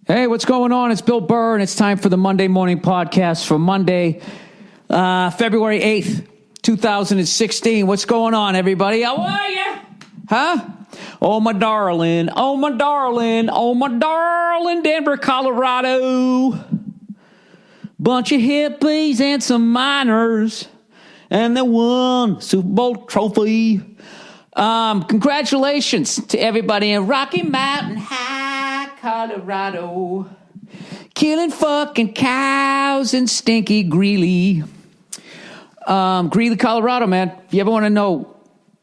Hey, what's going on? It's Bill Burr, and it's time for the Monday Morning Podcast for Monday, February 8th, 2016. What's going on, everybody? How are you? Huh? Oh, my darling. Oh, my darling. Oh, my darling, Denver, Colorado. Bunch of hippies and some miners, and they won Super Bowl trophy. Congratulations to everybody in Rocky Mountain High, Colorado. Killing fucking cows in stinky Greeley. Greeley, Colorado, man. If you ever want to know,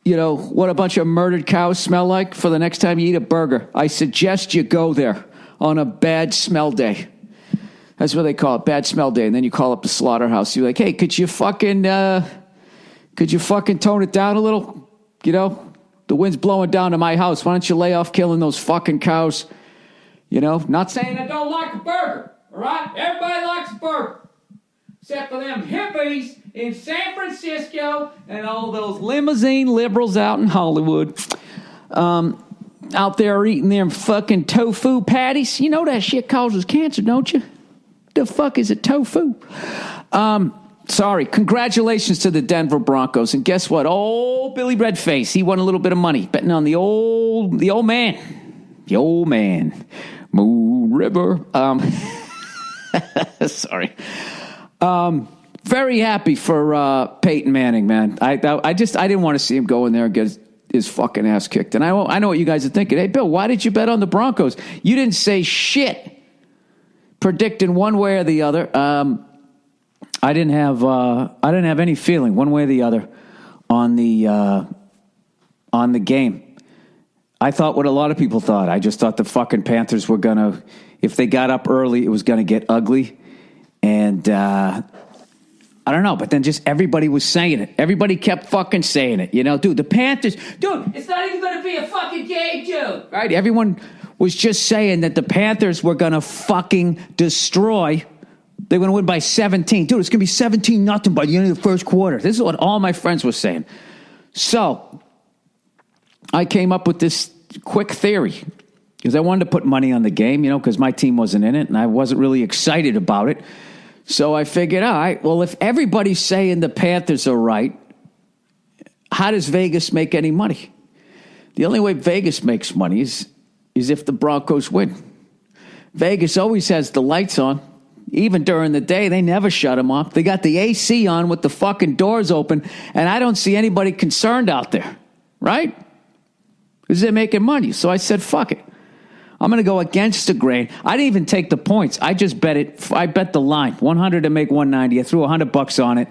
what a bunch of murdered cows smell like for the next time you eat a burger, I suggest you go there on a bad smell day. That's what they call it, bad smell day. And then you call up the slaughterhouse. You're like, hey, could you fucking tone it down a little? The wind's blowing down to my house. Why don't you lay off killing those fucking cows? Not saying I don't like a burger, all right? Everybody likes a burger. Except for them hippies in San Francisco and all those limousine liberals out in Hollywood. Out there eating them fucking tofu patties. You know that shit causes cancer, don't you? The fuck is a tofu? Sorry. Congratulations to the Denver Broncos. And guess what? Old Billy Redface, he won a little bit of money betting on the old man. The old man. Moon River. Sorry. Very happy for Peyton Manning, man. I didn't want to see him go in there and get his fucking ass kicked. And I know what you guys are thinking. Hey, Bill, why did you bet on the Broncos? You didn't say shit predicting one way or the other. I didn't have any feeling one way or the other on the game. I thought what a lot of people thought. I just thought the fucking Panthers were gonna, if they got up early, it was gonna get ugly. And I don't know, but then just everybody was saying it. Everybody kept fucking saying it. Dude, the Panthers, it's not even gonna be a fucking game, dude. Right? Everyone was just saying that the Panthers were gonna fucking destroy. They're going to win by 17. Dude, it's going to be 17-0 by the end of the first quarter. This is what all my friends were saying. So I came up with this quick theory because I wanted to put money on the game, because my team wasn't in it and I wasn't really excited about it. So I figured, all right, well, if everybody's saying the Panthers are right, how does Vegas make any money? The only way Vegas makes money is if the Broncos win. Vegas always has the lights on. Even during the day, they never shut them off. They got the AC on with the fucking doors open, and I don't see anybody concerned out there, right? Because they're making money. So I said, fuck it. I'm going to go against the grain. I didn't even take the points. I just bet it. I bet the line, 100 to make 190. I threw $100 on it,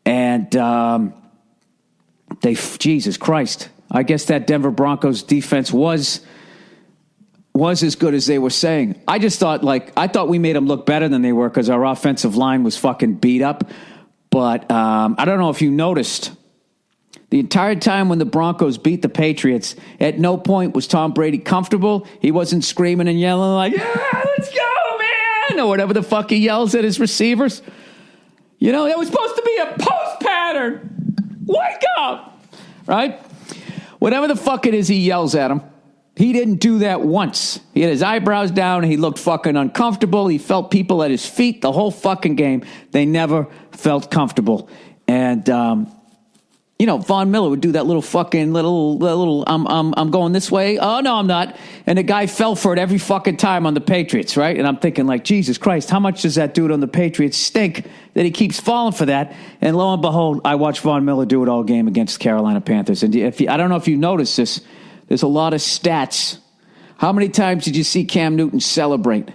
and Jesus Christ. I guess that Denver Broncos defense was as good as they were saying. I just thought, I thought we made them look better than they were because our offensive line was fucking beat up. But I don't know if you noticed, the entire time when the Broncos beat the Patriots, at no point was Tom Brady comfortable. He wasn't screaming and yelling like, yeah, let's go, man, or whatever the fuck he yells at his receivers. It was supposed to be a post pattern. Wake up, right? Whatever the fuck it is he yells at him. He didn't do that once. He had his eyebrows down and he looked fucking uncomfortable. He felt people at his feet the whole fucking game. They never felt comfortable. And, Von Miller would do that little fucking little, I'm going this way. Oh, no, I'm not. And the guy fell for it every fucking time on the Patriots, right? And I'm thinking Jesus Christ, how much does that dude on the Patriots stink that he keeps falling for that? And lo and behold, I watched Von Miller do it all game against the Carolina Panthers. And I don't know if you noticed this, there's a lot of stats. How many times did you see Cam Newton celebrate?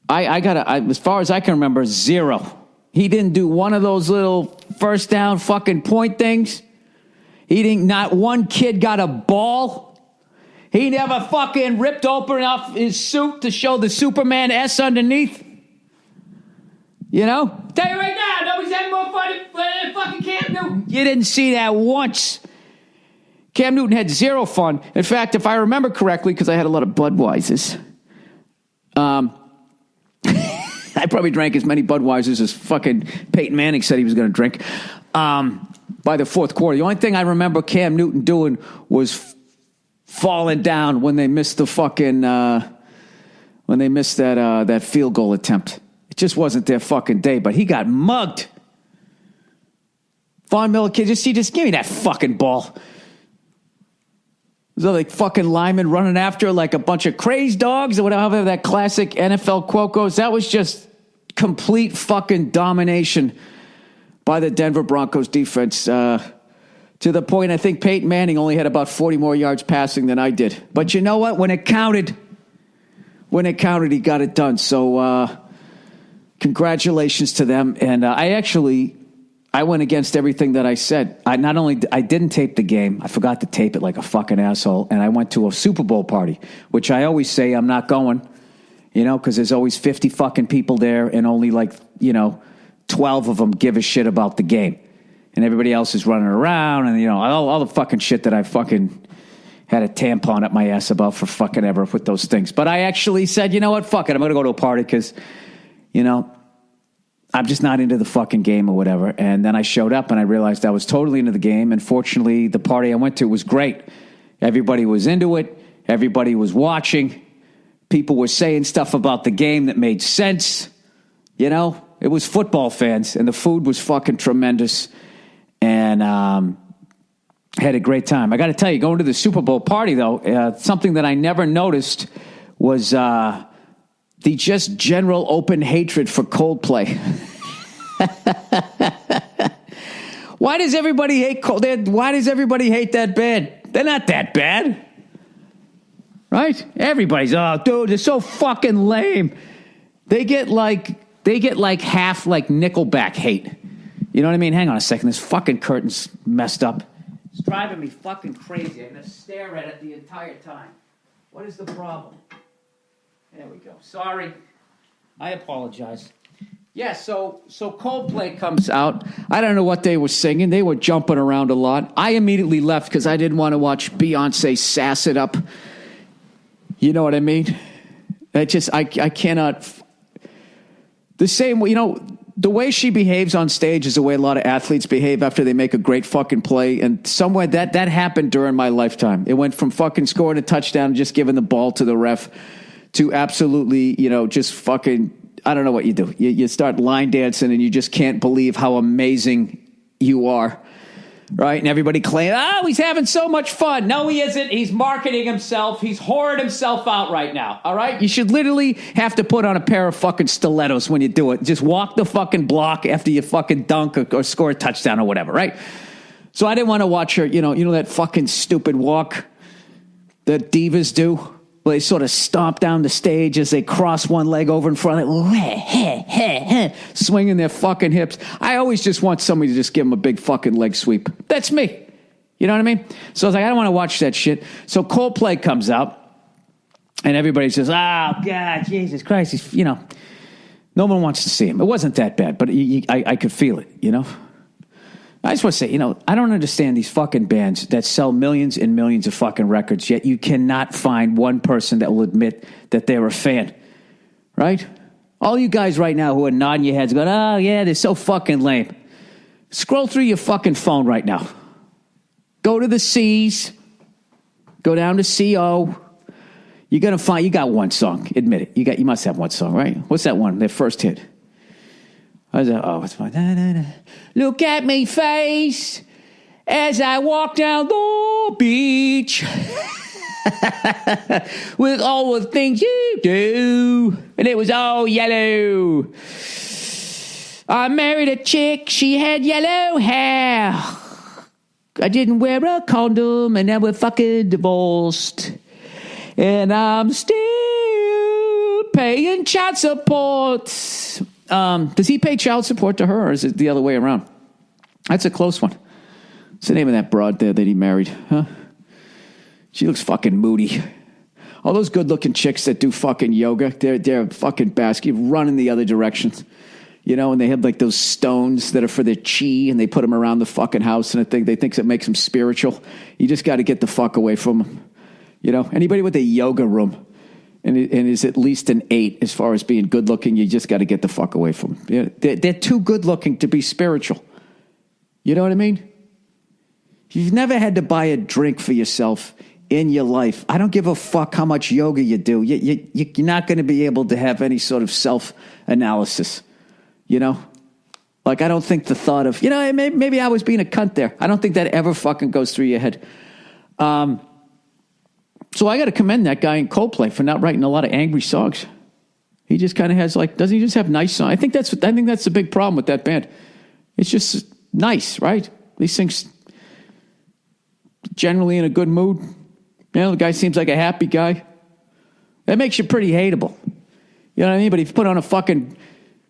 As far as I can remember, 0. He didn't do one of those little first down fucking point things. Not one kid got a ball. He never fucking ripped open off his suit to show the Superman S underneath. Tell you right now, nobody's having more fun than fucking Cam Newton. You didn't see that once. Cam Newton had 0 fun. In fact, if I remember correctly, because I had a lot of Budweisers, I probably drank as many Budweisers as fucking Peyton Manning said he was going to drink by the fourth quarter. The only thing I remember Cam Newton doing was falling down when they missed the fucking when they missed that field goal attempt. It just wasn't their fucking day, but he got mugged. Von Miller, kid, just give me that fucking ball. So like fucking linemen running after like a bunch of crazed dogs or whatever that classic NFL quote goes. That was just complete fucking domination by the Denver Broncos defense. To the point I think Peyton Manning only had about 40 more yards passing than I did. But you know what? When it counted, he got it done. So congratulations to them. And I went against everything that I said. I didn't tape the game. I forgot to tape it like a fucking asshole. And I went to a Super Bowl party, which I always say I'm not going, because there's always 50 fucking people there and only 12 of them give a shit about the game. And everybody else is running around and, all the fucking shit that I fucking had a tampon up my ass about for fucking ever with those things. But I actually said, you know what, fuck it. I'm going to go to a party because, I'm just not into the fucking game or whatever. And then I showed up and I realized I was totally into the game. And fortunately, the party I went to was great. Everybody was into it. Everybody was watching. People were saying stuff about the game that made sense. It was football fans and the food was fucking tremendous. And had a great time. I got to tell you, going to the Super Bowl party, though, something that I never noticed was the just general open hatred for Coldplay. Why does everybody hate Coldplay? Why does everybody hate that band? They're not that bad. Right? Everybody's, oh, dude, they're so fucking lame. They get like half like Nickelback hate. You know what I mean? Hang on a second. This fucking curtain's messed up. It's driving me fucking crazy. I'm going to stare at it the entire time. What is the problem? There we go. Sorry. I apologize. Yeah, so Coldplay comes out. I don't know what they were singing. They were jumping around a lot. I immediately left because I didn't want to watch Beyonce sass it up. You know what I mean? I cannot. The same, the way she behaves on stage is the way a lot of athletes behave after they make a great fucking play. And somewhere that happened during my lifetime. It went from fucking scoring a touchdown and just giving the ball to the ref to absolutely, just fucking, I don't know what you do. You start line dancing and you just can't believe how amazing you are. Right? And everybody claims, he's having so much fun. No, he isn't. He's marketing himself. He's whoring himself out right now. All right? You should literally have to put on a pair of fucking stilettos when you do it. Just walk the fucking block after you fucking dunk or score a touchdown or whatever, right? So I didn't want to watch her, you know that fucking stupid walk that divas do? Where they sort of stomp down the stage as they cross one leg over in front of it, swinging their fucking hips. I always just want somebody to just give them a big fucking leg sweep. That's me. You know what I mean? So I was like, I don't want to watch that shit. So Coldplay comes out, and everybody says, oh, God, Jesus Christ. No one wants to see him. It wasn't that bad, but I could feel it, I just want to say, I don't understand these fucking bands that sell millions and millions of fucking records, yet you cannot find one person that will admit that they're a fan, right? All you guys right now who are nodding your heads going, oh, yeah, they're so fucking lame. Scroll through your fucking phone right now. Go to the C's. Go down to CO. You're going to find, you got one song. Admit it. You must have one song, right? What's that one? Their first hit. It's fine. Look at me face as I walk down the beach with all the things you do. And it was all yellow. I married a chick, she had yellow hair. I didn't wear a condom and now we're fucking divorced. And I'm still paying child support. Does he pay child support to her, or is it the other way around? That's a close one. What's the name of that broad there that he married? Huh? She looks fucking moody. All those good-looking chicks that do fucking yoga, they're fucking basket running the other directions. And they have like those stones that are for their chi, and they put them around the fucking house, and they think it makes them spiritual. You just got to get the fuck away from them. Anybody with a yoga room and is at least an 8 as far as being good looking, you just got to get the fuck away from them. They're too good looking to be spiritual. You know what I mean? You've never had to buy a drink for yourself in your life. I don't give a fuck how much yoga you do. You're not going to be able to have any sort of self-analysis, you know? Like, I don't think the thought of, maybe I was being a cunt there. I don't think that ever fucking goes through your head. So I got to commend that guy in Coldplay for not writing a lot of angry songs. He just kind of has doesn't he just have nice songs? I think that's the big problem with that band. It's just nice, right? He sings generally in a good mood. The guy seems like a happy guy. That makes you pretty hateable. You know what I mean? But if you put on a fucking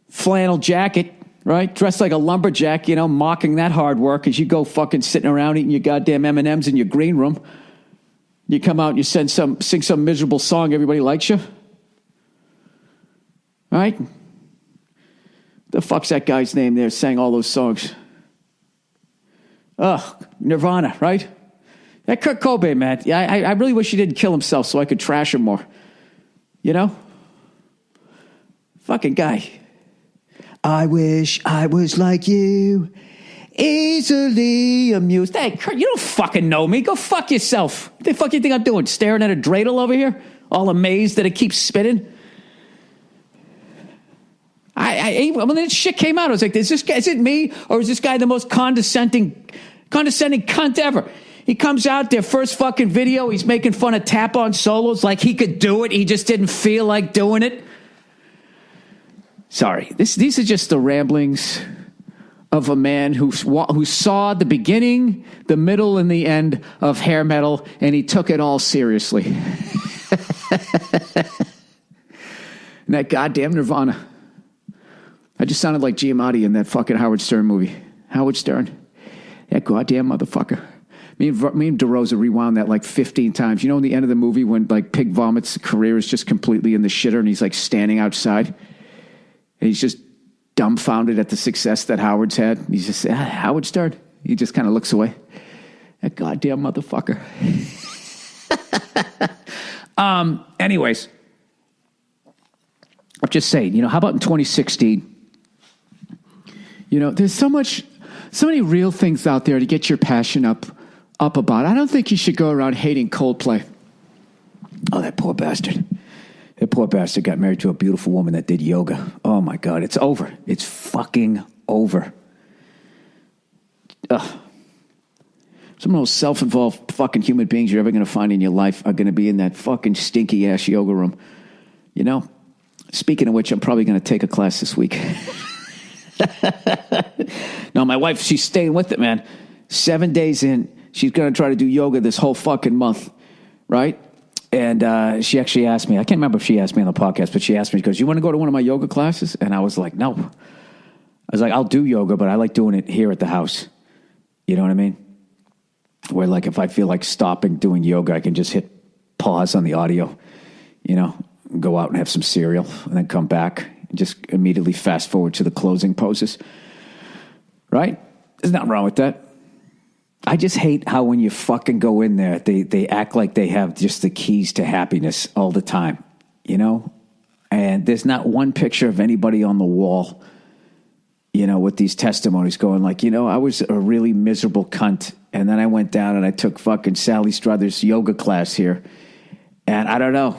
flannel jacket, right, dressed like a lumberjack, mocking that hard work as you go fucking sitting around eating your goddamn M&Ms in your green room, you come out and you sing some miserable song, everybody likes you. Right? The fuck's that guy's name there sang all those songs? Nirvana, right? That Kurt Cobain, man. Yeah, I really wish he didn't kill himself so I could trash him more. Fucking guy. I wish I was like you, easily amused. Hey, Kurt, you don't fucking know me. Go fuck yourself. What the fuck you think I'm doing? Staring at a dreidel over here? All amazed that it keeps spinning? When this shit came out, I was like, is it me? Or is this guy the most condescending cunt ever? He comes out there, first fucking video, he's making fun of tap-on solos like he could do it. He just didn't feel like doing it. Sorry, these are just the ramblings of a man who saw the beginning, the middle, and the end of hair metal, and he took it all seriously. And that goddamn Nirvana. I just sounded like Giamatti in that fucking Howard Stern movie. Howard Stern. That goddamn motherfucker. Me and DeRosa rewound that like 15 times. In the end of the movie when like Pig Vomit's career is just completely in the shitter and he's like standing outside and he's just dumbfounded at the success that Howard's had. He's just, Howard Stern. He just kind of looks away. That goddamn motherfucker. Anyways, I'm just saying, how about in 2016? There's so many real things out there to get your passion up about. I don't think you should go around hating Coldplay. Oh, that poor bastard. That poor bastard got married to a beautiful woman that did yoga. Oh, my God. It's over. It's fucking over. Some of the most self-involved fucking human beings you're ever going to find in your life are going to be in that fucking stinky-ass yoga room. Speaking of which, I'm probably going to take a class this week. No, my wife, she's staying with it, man. 7 days in, she's going to try to do yoga this whole fucking month, right? And she actually asked me, I can't remember if she asked me on the podcast, but she asked me, she goes, you want to go to one of my yoga classes? And I was like, no. I was like, I'll do yoga, but I like doing it here at the house. You know what I mean? Where like if I feel like stopping doing yoga, I can just hit pause on the audio, go out and have some cereal and then come back and just immediately fast forward to the closing poses. Right? There's nothing wrong with that. I just hate how when you fucking go in there, they act like they have just the keys to happiness all the time, And there's not one picture of anybody on the wall, with these testimonies going like, I was a really miserable cunt. And then I went down and I took fucking Sally Struthers yoga class here. And I don't know,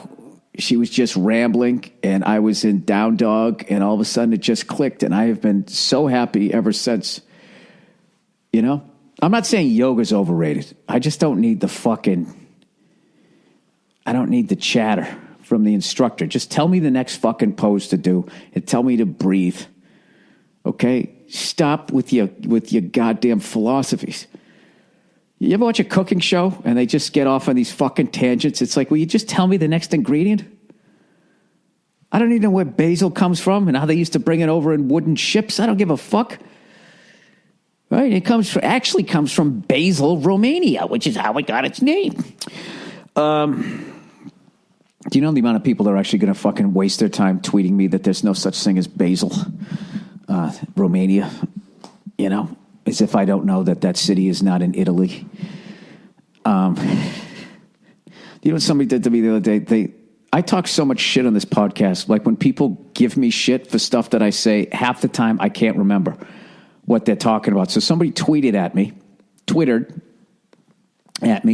she was just rambling and I was in down dog and all of a sudden it just clicked. And I have been so happy ever since, I'm not saying yoga's overrated. I just don't need the chatter from the instructor. Just tell me the next fucking pose to do and tell me to breathe. Okay? Stop with your goddamn philosophies. You ever watch a cooking show and they just get off on these fucking tangents? It's like, will you just tell me the next ingredient? I don't even know where basil comes from and how they used to bring it over in wooden ships. I don't give a fuck. Right? It actually comes from Basel, Romania, which is how it got its name. Do you know the amount of people that are actually going to fucking waste their time tweeting me that there's no such thing as Basel, Romania? As if I don't know that city is not in Italy. What somebody did to me the other day? I talk so much shit on this podcast. Like when people give me shit for stuff that I say, half the time I can't remember what they're talking about. So somebody twittered at me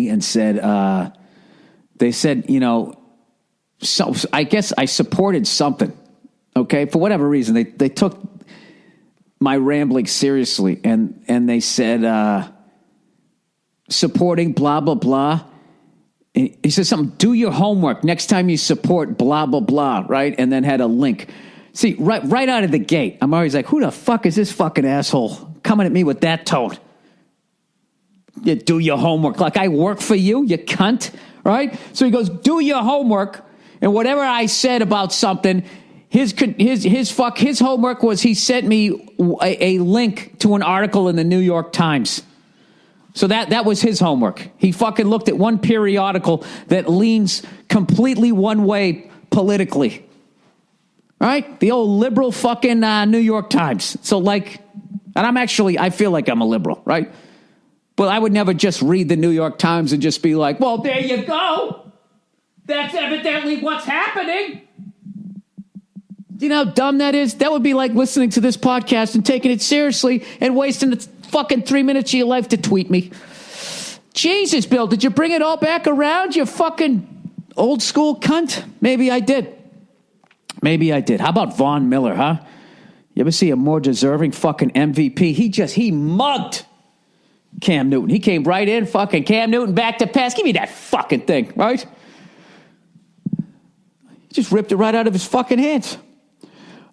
and said, they said, so I guess I supported something. Okay, for whatever reason, they took my rambling seriously, and they said supporting blah blah blah. And he said something. Do your homework next time you support blah blah blah, right? And then had a link. See, right out of the gate, I'm always like, who the fuck is this fucking asshole coming at me with that tone? You do your homework like I work for you, you cunt, right? So he goes, do your homework, and whatever I said about something. His homework was he sent me a link to an article in the New York Times. So that was his homework. He fucking looked at one periodical that leans completely one way politically. Right? The old liberal fucking New York Times. So and I feel like I'm a liberal, right? But I would never just read the New York Times and just be like, well, there you go. That's evidently what's happening. You know how dumb that is? That would be like listening to this podcast and taking it seriously and wasting the fucking 3 minutes of your life to tweet me. Jesus, Bill, did you bring it all back around, you fucking old school cunt? Maybe I did. How about Von Miller, huh? You ever see a more deserving fucking MVP? He mugged Cam Newton. He came right in, fucking Cam Newton back to pass. Give me that fucking thing, right? He just ripped it right out of his fucking hands.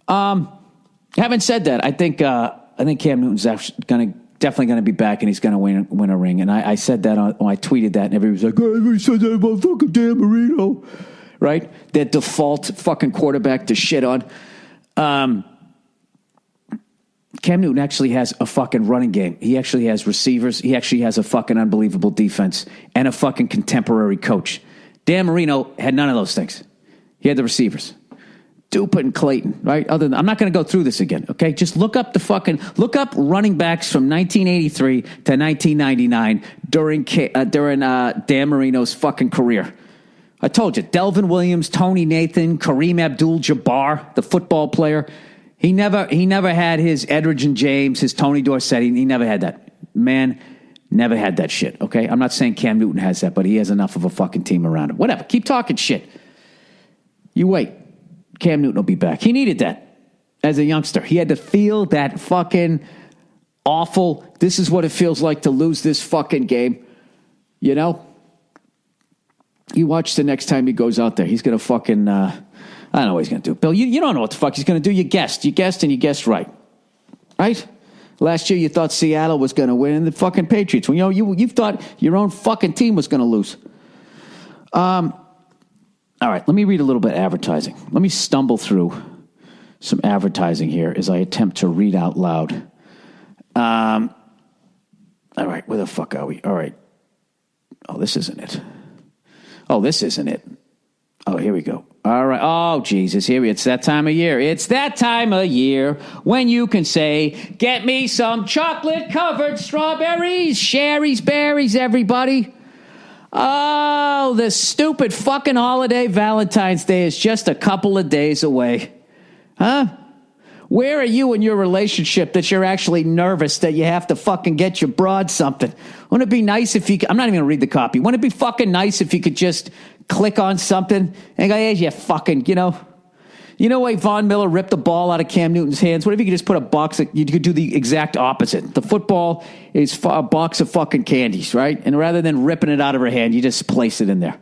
Having said that, I think Cam Newton's definitely gonna be back, and he's gonna win a ring. And I said that when I tweeted that, and everybody was like, "Oh, everybody said that about fucking Dan Marino," right? Their default fucking quarterback to shit on. Cam Newton actually has a fucking running game. He actually has receivers. He actually has a fucking unbelievable defense and a fucking contemporary coach. Dan Marino had none of those things. He had the receivers. Dupa and Clayton, right? I'm not going to go through this again, okay? Just look up running backs from 1983 to 1999 during Dan Marino's fucking career. I told you, Delvin Williams, Tony Nathan, Kareem Abdul-Jabbar, the football player. He never had his Edgerrin James, his Tony Dorsett. He never had that. Man, never had that shit, okay? I'm not saying Cam Newton has that, but he has enough of a fucking team around him. Whatever, keep talking shit. You wait. Cam Newton will be back. He needed that as a youngster. He had to feel that fucking awful, this is what it feels like to lose this fucking game. You know? You watch the next time he goes out there. He's going to fucking, I don't know what he's going to do. Bill, you don't know what the fuck he's going to do. You guessed and you guessed right. Right? Last year you thought Seattle was going to win and the fucking Patriots. Well, you thought your own fucking team was going to lose. All right, let me read a little bit of advertising. Let me stumble through some advertising here as I attempt to read out loud. All right, where the fuck are we? All right. Oh, this isn't it. Oh, here we go. All right. Oh, Jesus. It's that time of year. It's that time of year when you can say, get me some chocolate-covered strawberries, Sherry's berries, everybody. Oh, the stupid fucking holiday Valentine's Day is just a couple of days away. Huh? Where are you in your relationship that you're actually nervous that you have to fucking get your broad something? Wouldn't it be nice if you could, I'm not even going to read the copy. Wouldn't it be fucking nice if you could just click on something and go, hey, you fucking, You know why Von Miller ripped the ball out of Cam Newton's hands? What if you could just put a box, you could do the exact opposite. The football is a box of fucking candies, right? And rather than ripping it out of her hand, you just place it in there.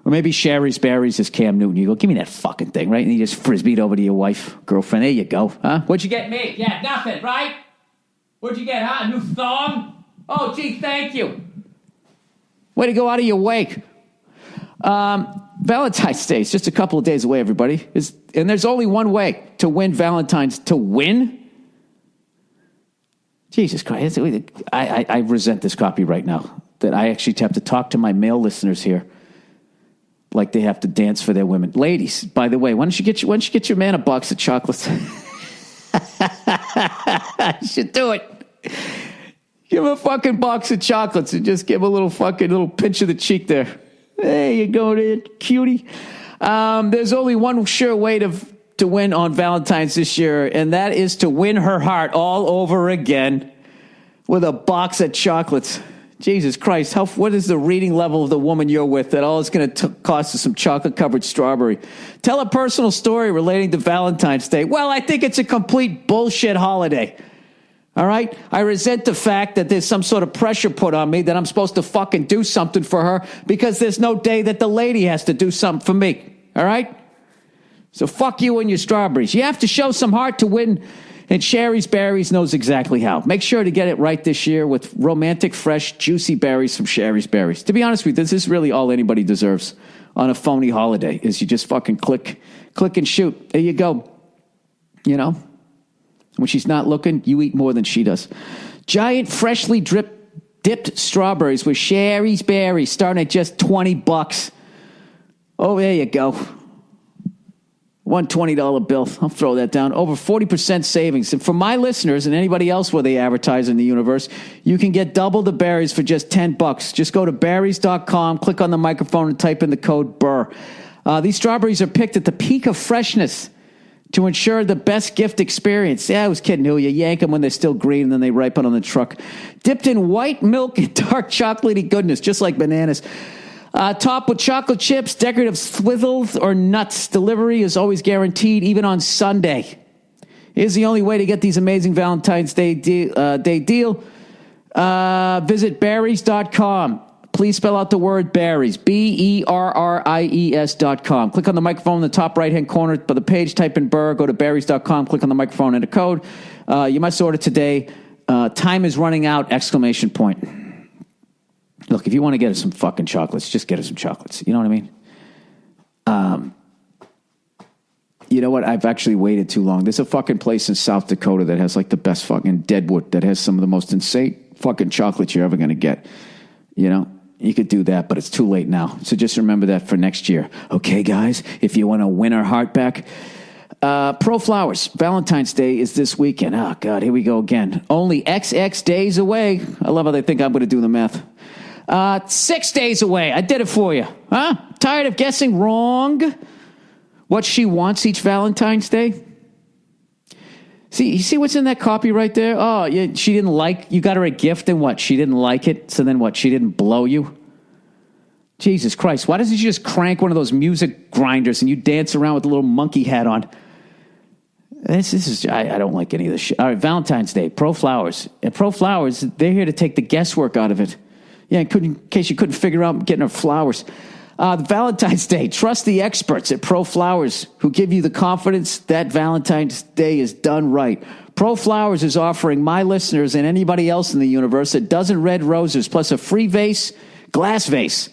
Or maybe Sherry's berries is Cam Newton. You go, give me that fucking thing, right? And you just frisbee it over to your wife, girlfriend. There you go. Huh? What'd you get me? Yeah, nothing, right? What'd you get, huh? A new thong? Oh, gee, thank you. Way to go out of your way. Valentine's Day is just a couple of days away, everybody. And there's only one way to win Valentine's. To win? Jesus Christ. I resent this copy right now. That I actually have to talk to my male listeners here like they have to dance for their women. Ladies, by the way, why don't you get your man a box of chocolates? You should do it. Give him a fucking box of chocolates and just give him a little pinch of the cheek there. There you go, there, cutie. There's only one sure way to win on Valentine's this year, and that is to win her heart all over again with a box of chocolates. Jesus Christ, what is the reading level of the woman you're with that all it's going to cost is some chocolate-covered strawberry? Tell a personal story relating to Valentine's Day. Well, I think it's a complete bullshit holiday. All right? I resent the fact that there's some sort of pressure put on me that I'm supposed to fucking do something for her because there's no day that the lady has to do something for me. All right? So fuck you and your strawberries. You have to show some heart to win, and Sherry's Berries knows exactly how. Make sure to get it right this year with romantic, fresh, juicy berries from Sherry's Berries. To be honest with you, this is really all anybody deserves on a phony holiday, is you just fucking click and shoot. There you go. You know? When she's not looking, you eat more than she does. Giant, freshly dipped strawberries with Sherry's Berries starting at just $20. Oh, there you go. One $20 bill. I'll throw that down. Over 40% savings. And for my listeners and anybody else where they advertise in the universe, you can get double the berries for just $10. Just go to berries.com, click on the microphone, and type in the code Burr. These strawberries are picked at the peak of freshness to ensure the best gift experience. Yeah, I was kidding who. You yank them when they're still green, and then they ripen on the truck. Dipped in white milk and dark chocolatey goodness, just like bananas. Topped with chocolate chips, decorative swizzles, or nuts. Delivery is always guaranteed, even on Sunday. Here's the only way to get these amazing Valentine's Day deal. Visit berries.com. Please spell out the word berries. BERRIES.com. Click on the microphone in the top right-hand corner of the page. Type in Burr. Go to berries.com. Click on the microphone and a code. You must order today. Time is running out! ! Look, if you want to get us some fucking chocolates, just get us some chocolates. You know what I mean? You know what? I've actually waited too long. There's a fucking place in South Dakota that has like the best fucking Deadwood, that has some of the most insane fucking chocolate you're ever going to get. You know? You could do that, but it's too late now. So just remember that for next year. Okay, guys? If you want to win our heart back. Pro Flowers. Valentine's Day is this weekend. Oh, God, here we go again. Only XX days away. I love how they think I'm going to do the math. 6 days away. I did it for you. Huh? Tired of guessing wrong what she wants each Valentine's Day? See, you see what's in that copy right there? Oh, yeah, she didn't like, you got her a gift and what? She didn't like it. So then what? She didn't blow you? Jesus Christ. Why doesn't she just crank one of those music grinders and you dance around with a little monkey hat on? This is, I don't like any of this shit. All right, Valentine's Day, Pro Flowers. And Pro Flowers, they're here to take the guesswork out of it. Yeah, in case you couldn't figure out getting her flowers. Valentine's Day, trust the experts at Pro Flowers who give you the confidence that Valentine's Day is done right. Pro Flowers is offering my listeners and anybody else in the universe a dozen red roses plus a free vase, glass vase,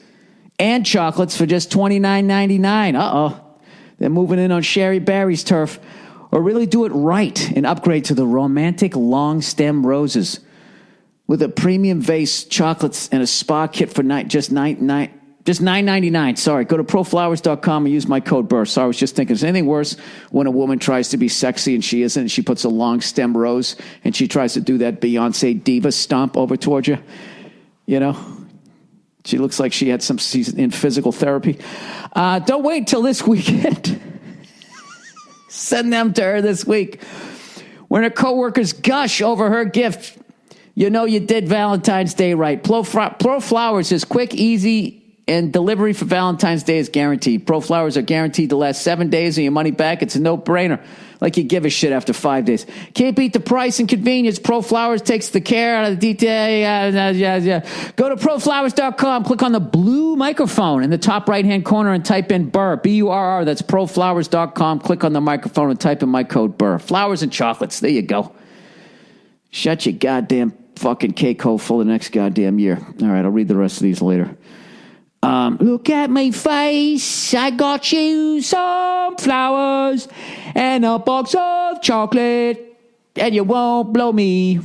and chocolates for just $29.99. Uh-oh. They're moving in on Sherry Barry's turf. Or really do it right and upgrade to the romantic long stem roses with a premium vase, chocolates, and a spa kit for just $9.99. Sorry, go to proflowers.com and use my code Burr. Sorry, I was just thinking, is anything worse when a woman tries to be sexy and she isn't, and she puts a long stem rose and she tries to do that Beyonce diva stomp over towards you? You know? She looks like she's in physical therapy. Don't wait until this weekend. Send them to her this week. When her coworkers gush over her gift, you know you did Valentine's Day right. Pro Flowers is quick, easy, and delivery for Valentine's Day is guaranteed. Pro Flowers are guaranteed to last 7 days and your money back. It's a no-brainer. Like you give a shit after 5 days. Can't beat the price and convenience. Pro Flowers takes the care out of the detail. Go to proflowers.com. Click on the blue microphone in the top right-hand corner and type in Burr. B-U-R-R. That's proflowers.com. Click on the microphone and type in my code Burr. Flowers and chocolates. There you go. Shut your goddamn fucking cake hole full the next goddamn year. All right, I'll read the rest of these later. Look at my face, I got you some flowers and a box of chocolate, and you won't blow me.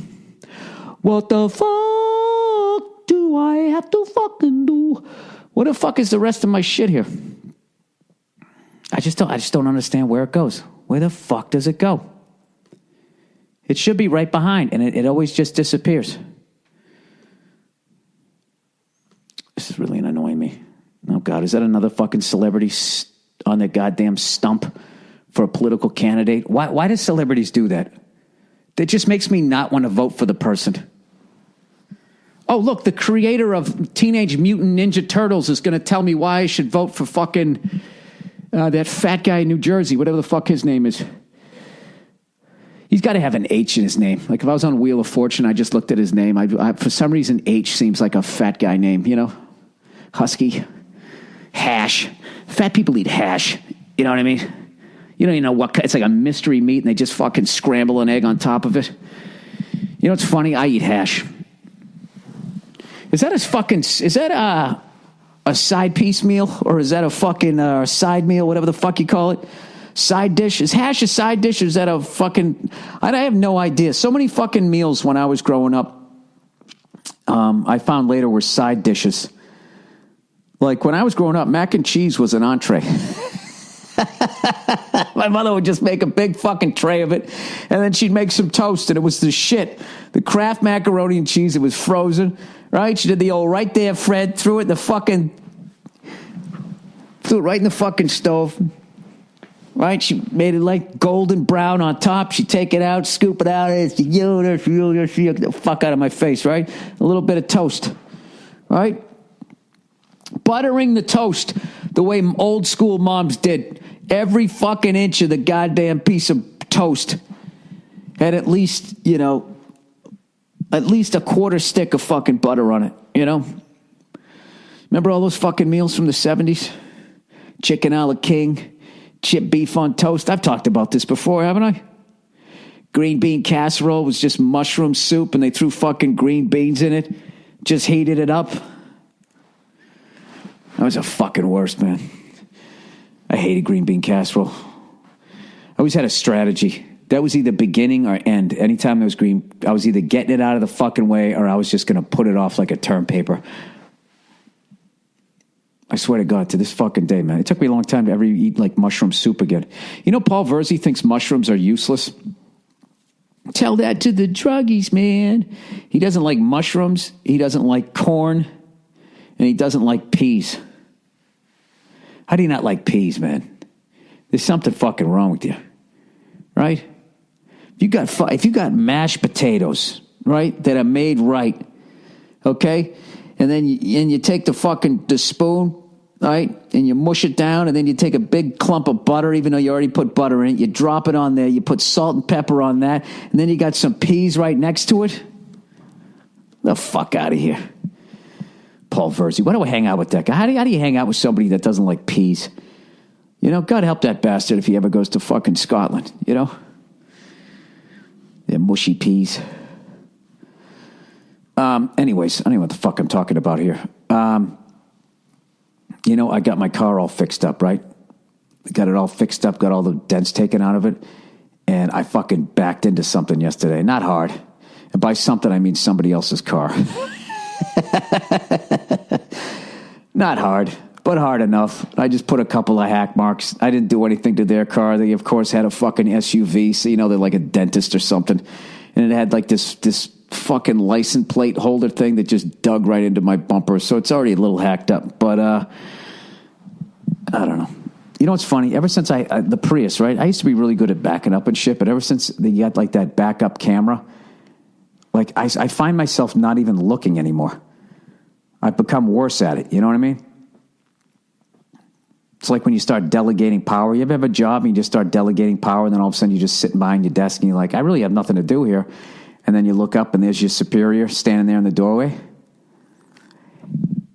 What the fuck do I have to fucking do? What the fuck is the rest of my shit here? I just don't understand where it goes. Where the fuck does it go? It should be right behind, and it always just disappears. This is really annoying me. Oh, God, is that another fucking celebrity on their goddamn stump for a political candidate? Why do celebrities do that? That just makes me not want to vote for the person. Oh, look, the creator of Teenage Mutant Ninja Turtles is going to tell me why I should vote for fucking that fat guy in New Jersey, whatever the fuck his name is. He's got to have an H in his name. Like if I was on Wheel of Fortune, I just looked at his name. For some reason, H seems like a fat guy name, you know? Husky. Hash. Fat people eat hash. You know what I mean? You don't even know what, it's like a mystery meat and they just fucking scramble an egg on top of it. You know what's funny? I eat hash. Is that a side piece meal or is that a fucking side meal, whatever the fuck you call it? Side dish? Is hash a side dish or is that a fucking... I have no idea. So many fucking meals when I was growing up, I found later were side dishes. Like when I was growing up, mac and cheese was an entree. My mother would just make a big fucking tray of it, and then she'd make some toast, and it was the shit. The Kraft macaroni and cheese, it was frozen, right? She did the old right there, Fred, threw it right in the fucking stove. Right? She made it like golden brown on top. She'd take it out, scoop it out. Get the fuck out of my face, right? A little bit of toast, right? Buttering the toast the way old school moms did. Every fucking inch of the goddamn piece of toast had at least a quarter stick of fucking butter on it, you know? Remember all those fucking meals from the 70s? Chicken a la king. Chip beef on toast. I've talked about this before, haven't I? Green bean casserole was just mushroom soup and they threw fucking green beans in it. Just heated it up. That was the fucking worst, man. I hated green bean casserole. I always had a strategy. That was either beginning or end. Anytime there was green, I was either getting it out of the fucking way or I was just going to put it off like a term paper. I swear to God, to this fucking day, man. It took me a long time to ever eat, like, mushroom soup again. You know, Paul Verzi thinks mushrooms are useless. Tell that to the druggies, man. He doesn't like mushrooms. He doesn't like corn. And he doesn't like peas. How do you not like peas, man? There's something fucking wrong with you. Right? If you got mashed potatoes, right, that are made right, okay? And then you take the spoon, right? And you mush it down, and then you take a big clump of butter, even though you already put butter in it. You drop it on there. You put salt and pepper on that, and then you got some peas right next to it. The fuck out of here. Paul Verzi. Why do I hang out with that guy? How do you hang out with somebody that doesn't like peas? You know, God help that bastard if he ever goes to fucking Scotland, you know? They're mushy peas. Anyways, I don't know what the fuck I'm talking about here. You know, I got my car all fixed up, right? Got it all fixed up, got all the dents taken out of it, and I fucking backed into something yesterday. Not hard. And by something, I mean somebody else's car. Not hard, but hard enough. I just put a couple of hack marks. I didn't do anything to their car. They, of course, had a fucking SUV, so, you know, they're like a dentist or something. And it had like this fucking license plate holder thing that just dug right into my bumper. So it's already a little hacked up. But I don't know. You know what's funny? Ever since the Prius, right? I used to be really good at backing up and shit, but ever since they got like that backup camera, like I find myself not even looking anymore. I've become worse at it. You know what I mean? It's like when you start delegating power. You ever have a job and you just start delegating power, and then all of a sudden you're just sitting behind your desk and you're like, I really have nothing to do here. And then you look up and there's your superior standing there in the doorway.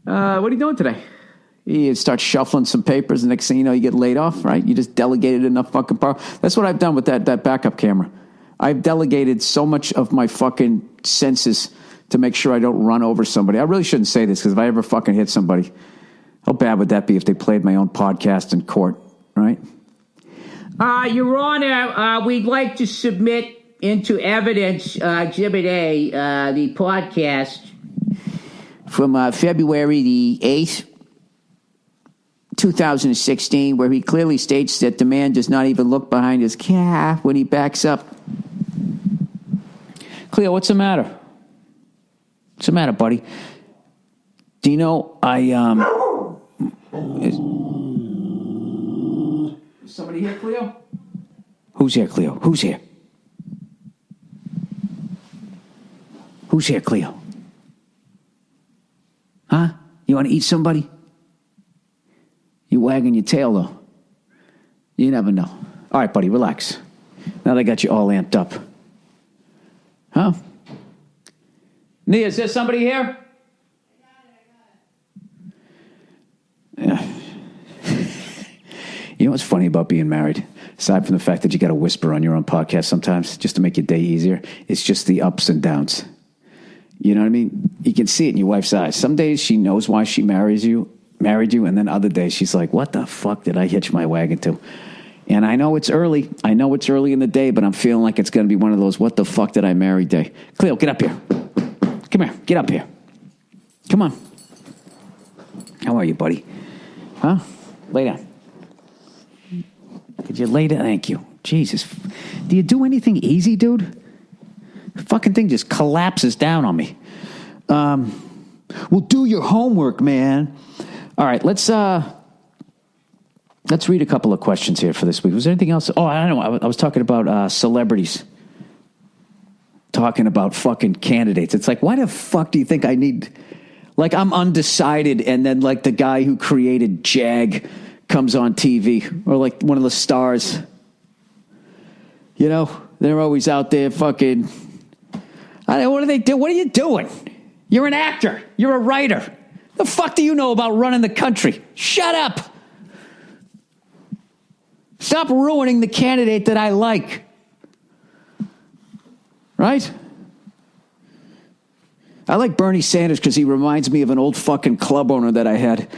What are you doing today? You start shuffling some papers, and next thing you know, you get laid off, right? You just delegated enough fucking power. That's what I've done with that backup camera. I've delegated so much of my fucking senses to make sure I don't run over somebody. I really shouldn't say this, because if I ever fucking hit somebody, how bad would that be if they played my own podcast in court, right? Your Honor, we'd like to submit into evidence Exhibit A, the podcast from February the 8th, 2016, where he clearly states that the man does not even look behind his car when he backs up. Cleo, what's the matter? What's the matter, buddy? Do you know, Is somebody here, Cleo? Who's here, Cleo? Who's here? Who's here, Cleo? Huh? You want to eat somebody? You wagging your tail, though. You never know. All right, buddy, relax. Now they got you all amped up. Huh? Nia, is there somebody here? Yeah. You know what's funny about being married? Aside from the fact that you got to whisper on your own podcast sometimes just to make your day easier, it's just the ups and downs. You know what I mean? You can see it in your wife's eyes. Some days she knows why she married you, and then other days she's like, what the fuck did I hitch my wagon to? And I know it's early. I know it's early in the day, but I'm feeling like it's going to be one of those what the fuck did I marry day. Cleo, get up here. Come here. Get up here. Come on. How are you, buddy? Huh? Lay down. Did you lay down? Thank you. Jesus. Do you do anything easy, dude? The fucking thing just collapses down on me. Well, do your homework, man. All right, let's read a couple of questions here for this week. Was there anything else? Oh, I don't know. I was talking about celebrities. Talking about fucking candidates. It's like, why the fuck do you think I need... Like, I'm undecided, and then, like, the guy who created Jag comes on TV, or, like, one of the stars. You know? They're always out there fucking... I don't know, what do they do? What are you doing? You're an actor. You're a writer. The fuck do you know about running the country? Shut up! Stop ruining the candidate that I like. Right? I like Bernie Sanders because he reminds me of an old fucking club owner that I had.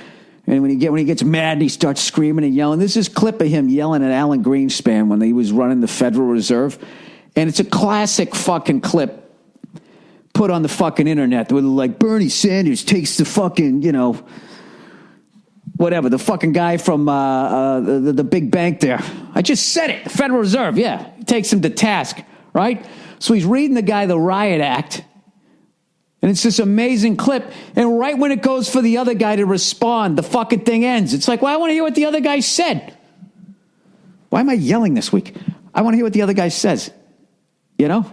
And when he gets mad and he starts screaming and yelling, this is a clip of him yelling at Alan Greenspan when he was running the Federal Reserve. And it's a classic fucking clip put on the fucking internet with like Bernie Sanders takes the fucking, you know, whatever, the fucking guy from the big bank there. I just said it. The Federal Reserve, yeah. He takes him to task, right? So he's reading the guy the Riot Act. And it's this amazing clip. And right when it goes for the other guy to respond, the fucking thing ends. It's like, well, I want to hear what the other guy said. Why am I yelling this week? I want to hear what the other guy says. You know?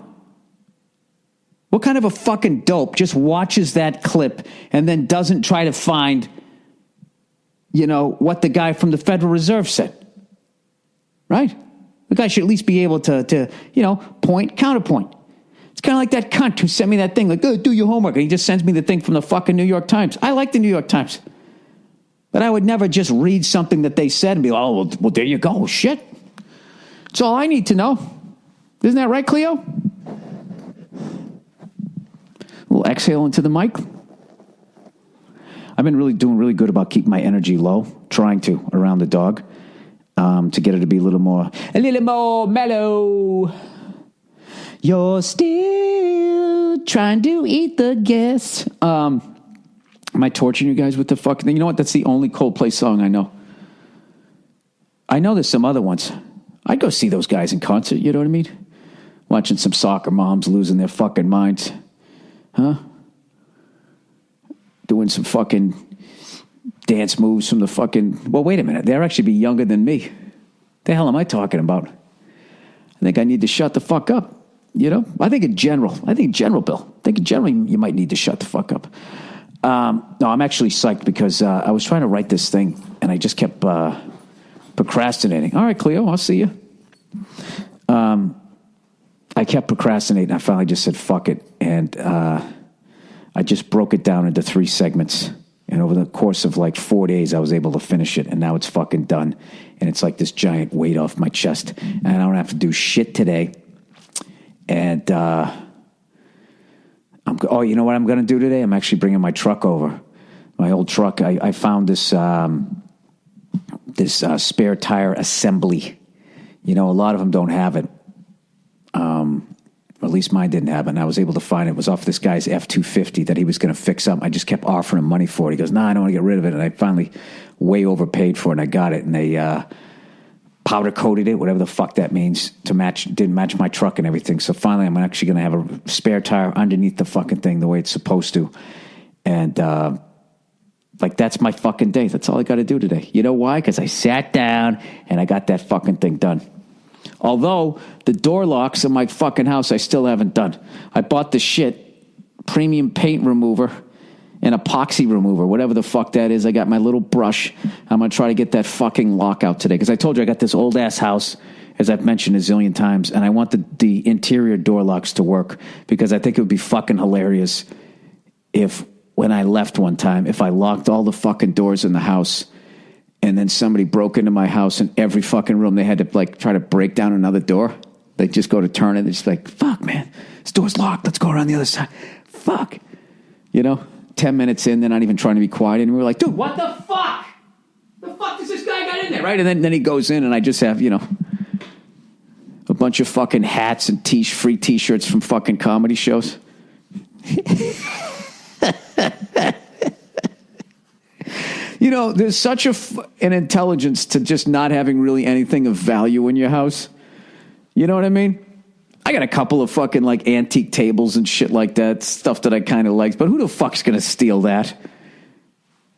What kind of a fucking dope just watches that clip and then doesn't try to find, you know, what the guy from the Federal Reserve said? Right? The guy should at least be able to you know, point, counterpoint. It's kind of like that cunt who sent me that thing, like, oh, do your homework. And he just sends me the thing from the fucking New York Times. I like the New York Times. But I would never just read something that they said and be like, oh, well there you go. Shit. That's all I need to know. Isn't that right, Cleo? A little exhale into the mic. I've been doing really good about keeping my energy low, trying to, around the dog, to get her to be a little more mellow. You're still trying to eat the guests. Am I torturing you guys with the fucking thing? You know what? That's the only Coldplay song I know. I know there's some other ones. I'd go see those guys in concert, you know what I mean? Watching some soccer moms losing their fucking minds. Huh? Doing some fucking dance moves from the fucking... Well, wait a minute. They'll actually be younger than me. The hell am I talking about? I think I need to shut the fuck up. You know, I think in general, Bill. I think in general, you might need to shut the fuck up. No, I'm actually psyched because I was trying to write this thing and I just kept procrastinating. All right, Cleo, I'll see you. I kept procrastinating. I finally just said, fuck it. And I just broke it down into 3 segments. And over the course of like 4 days, I was able to finish it. And now it's fucking done. And it's like this giant weight off my chest. And I don't have to do shit today. And, you know what I'm going to do today? I'm actually bringing my truck over. My old truck. I found this spare tire assembly. You know, a lot of them don't have it. Or at least mine didn't have it. And I was able to find it. It was off this guy's F-250 that he was going to fix up. I just kept offering him money for it. He goes, nah, I don't want to get rid of it. And I finally way overpaid for it, and I got it. And they powder coated it, whatever the fuck that means, didn't match my truck and everything. So finally, I'm actually going to have a spare tire underneath the fucking thing the way it's supposed to. And, like, that's my fucking day. That's all I got to do today. You know why? Because I sat down and I got that fucking thing done. Although the door locks in my fucking house, I still haven't done. I bought the shit premium paint remover, an epoxy remover, whatever the fuck that is. I got my little brush. I'm going to try to get that fucking lock out today. Because I told you I got this old-ass house, as I've mentioned a zillion times, and I want the interior door locks to work because I think it would be fucking hilarious if, when I left one time, if I locked all the fucking doors in the house and then somebody broke into my house in every fucking room, they had to like try to break down another door. They just go to turn it. They're just like, fuck, man, this door's locked. Let's go around the other side. Fuck. 10 minutes in, they're not even trying to be quiet. And we're like, dude, what the fuck? The fuck does this guy got in there? Right? And then he goes in and I just have, a bunch of fucking hats and free t-shirts from fucking comedy shows. There's such an intelligence to just not having really anything of value in your house. You know what I mean? I got a couple of fucking like antique tables and shit like that, stuff that I kind of like, but who the fuck's going to steal that?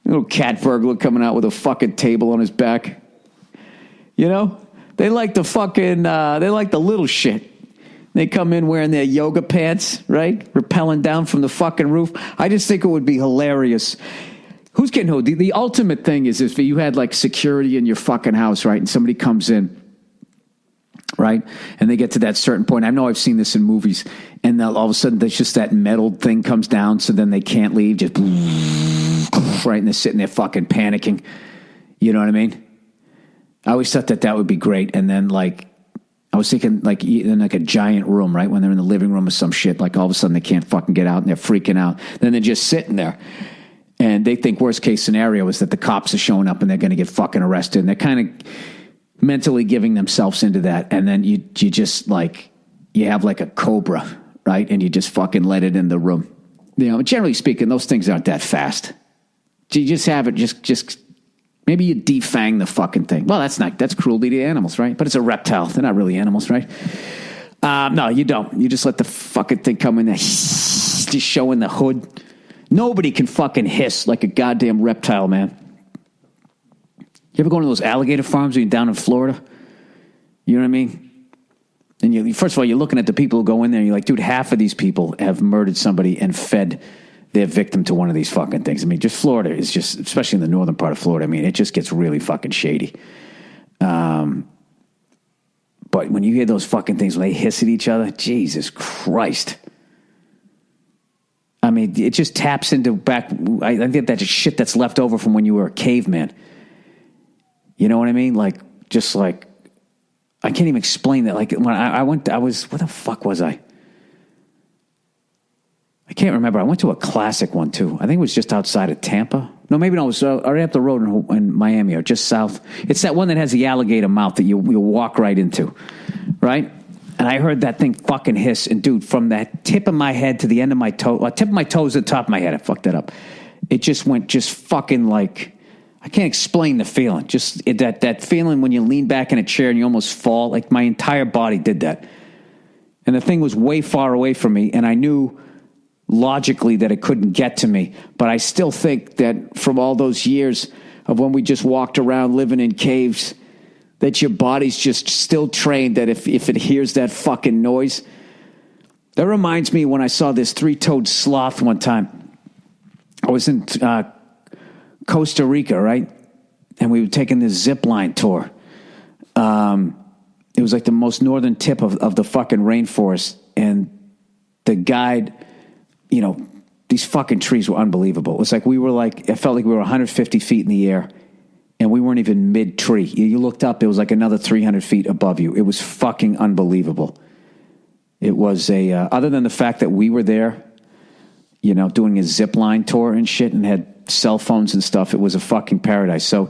Little cat burglar coming out with a fucking table on his back. They like the fucking, they like the little shit. They come in wearing their yoga pants, right? Rappelling down from the fucking roof. I just think it would be hilarious. Who's getting who? The ultimate thing is if you had like security in your fucking house, right? And somebody comes in, right? And they get to that certain point. I know I've seen this in movies. And all of a sudden, there's just that metal thing comes down. So then they can't leave. Just right. And they're sitting there fucking panicking. You know what I mean? I always thought that would be great. And then like, I was thinking like in like a giant room, right? When they're in the living room or some shit, like all of a sudden they can't fucking get out and they're freaking out. Then they're just sitting there. And they think worst case scenario is that the cops are showing up and they're going to get fucking arrested. And they're kind of mentally giving themselves into that. And then you just like, you have like a cobra, right? And you just fucking let it in the room. Generally speaking, those things aren't that fast. You just have it, just maybe you defang the fucking thing. Well, that's cruelty to animals, right? But it's a reptile. They're not really animals, right? No, you don't. You just let the fucking thing come in there, just showing the hood. Nobody can fucking hiss like a goddamn reptile, man. You ever go to those alligator farms when you're down in Florida? You know what I mean? And first of all, you're looking at the people who go in there, and you're like, dude, half of these people have murdered somebody and fed their victim to one of these fucking things. I mean, just Florida is just, especially in the northern part of Florida, I mean, it just gets really fucking shady. But when you hear those fucking things, when they hiss at each other, Jesus Christ. I mean, it just taps into back. I think that's shit that's left over from when you were a caveman. You know what I mean? Like, just like, I can't even explain that. Like, when where the fuck was I? I can't remember. I went to a classic one, too. I think it was just outside of Tampa. No, maybe not. It was right up the road in Miami or just south. It's that one that has the alligator mouth that you'll walk right into, right? And I heard that thing fucking hiss. And, dude, from that tip of my head to the end of my toe, tip of my toes to the top of my head, I fucked that up. It just went just fucking like, I can't explain the feeling. Just that feeling when you lean back in a chair and you almost fall. Like, my entire body did that. And the thing was way far away from me. And I knew logically that it couldn't get to me. But I still think that from all those years of when we just walked around living in caves, that your body's just still trained that if it hears that fucking noise. That reminds me when I saw this three-toed sloth one time. I was in Costa Rica, right? And we were taking this zip line tour. It was like the most northern tip of the fucking rainforest. And the guide, these fucking trees were unbelievable. It was like it felt like we were 150 feet in the air. And we weren't even mid-tree. You looked up, it was like another 300 feet above you. It was fucking unbelievable. It was other than the fact that we were there, doing a zip line tour and shit and had cell phones and stuff, it was a fucking paradise. So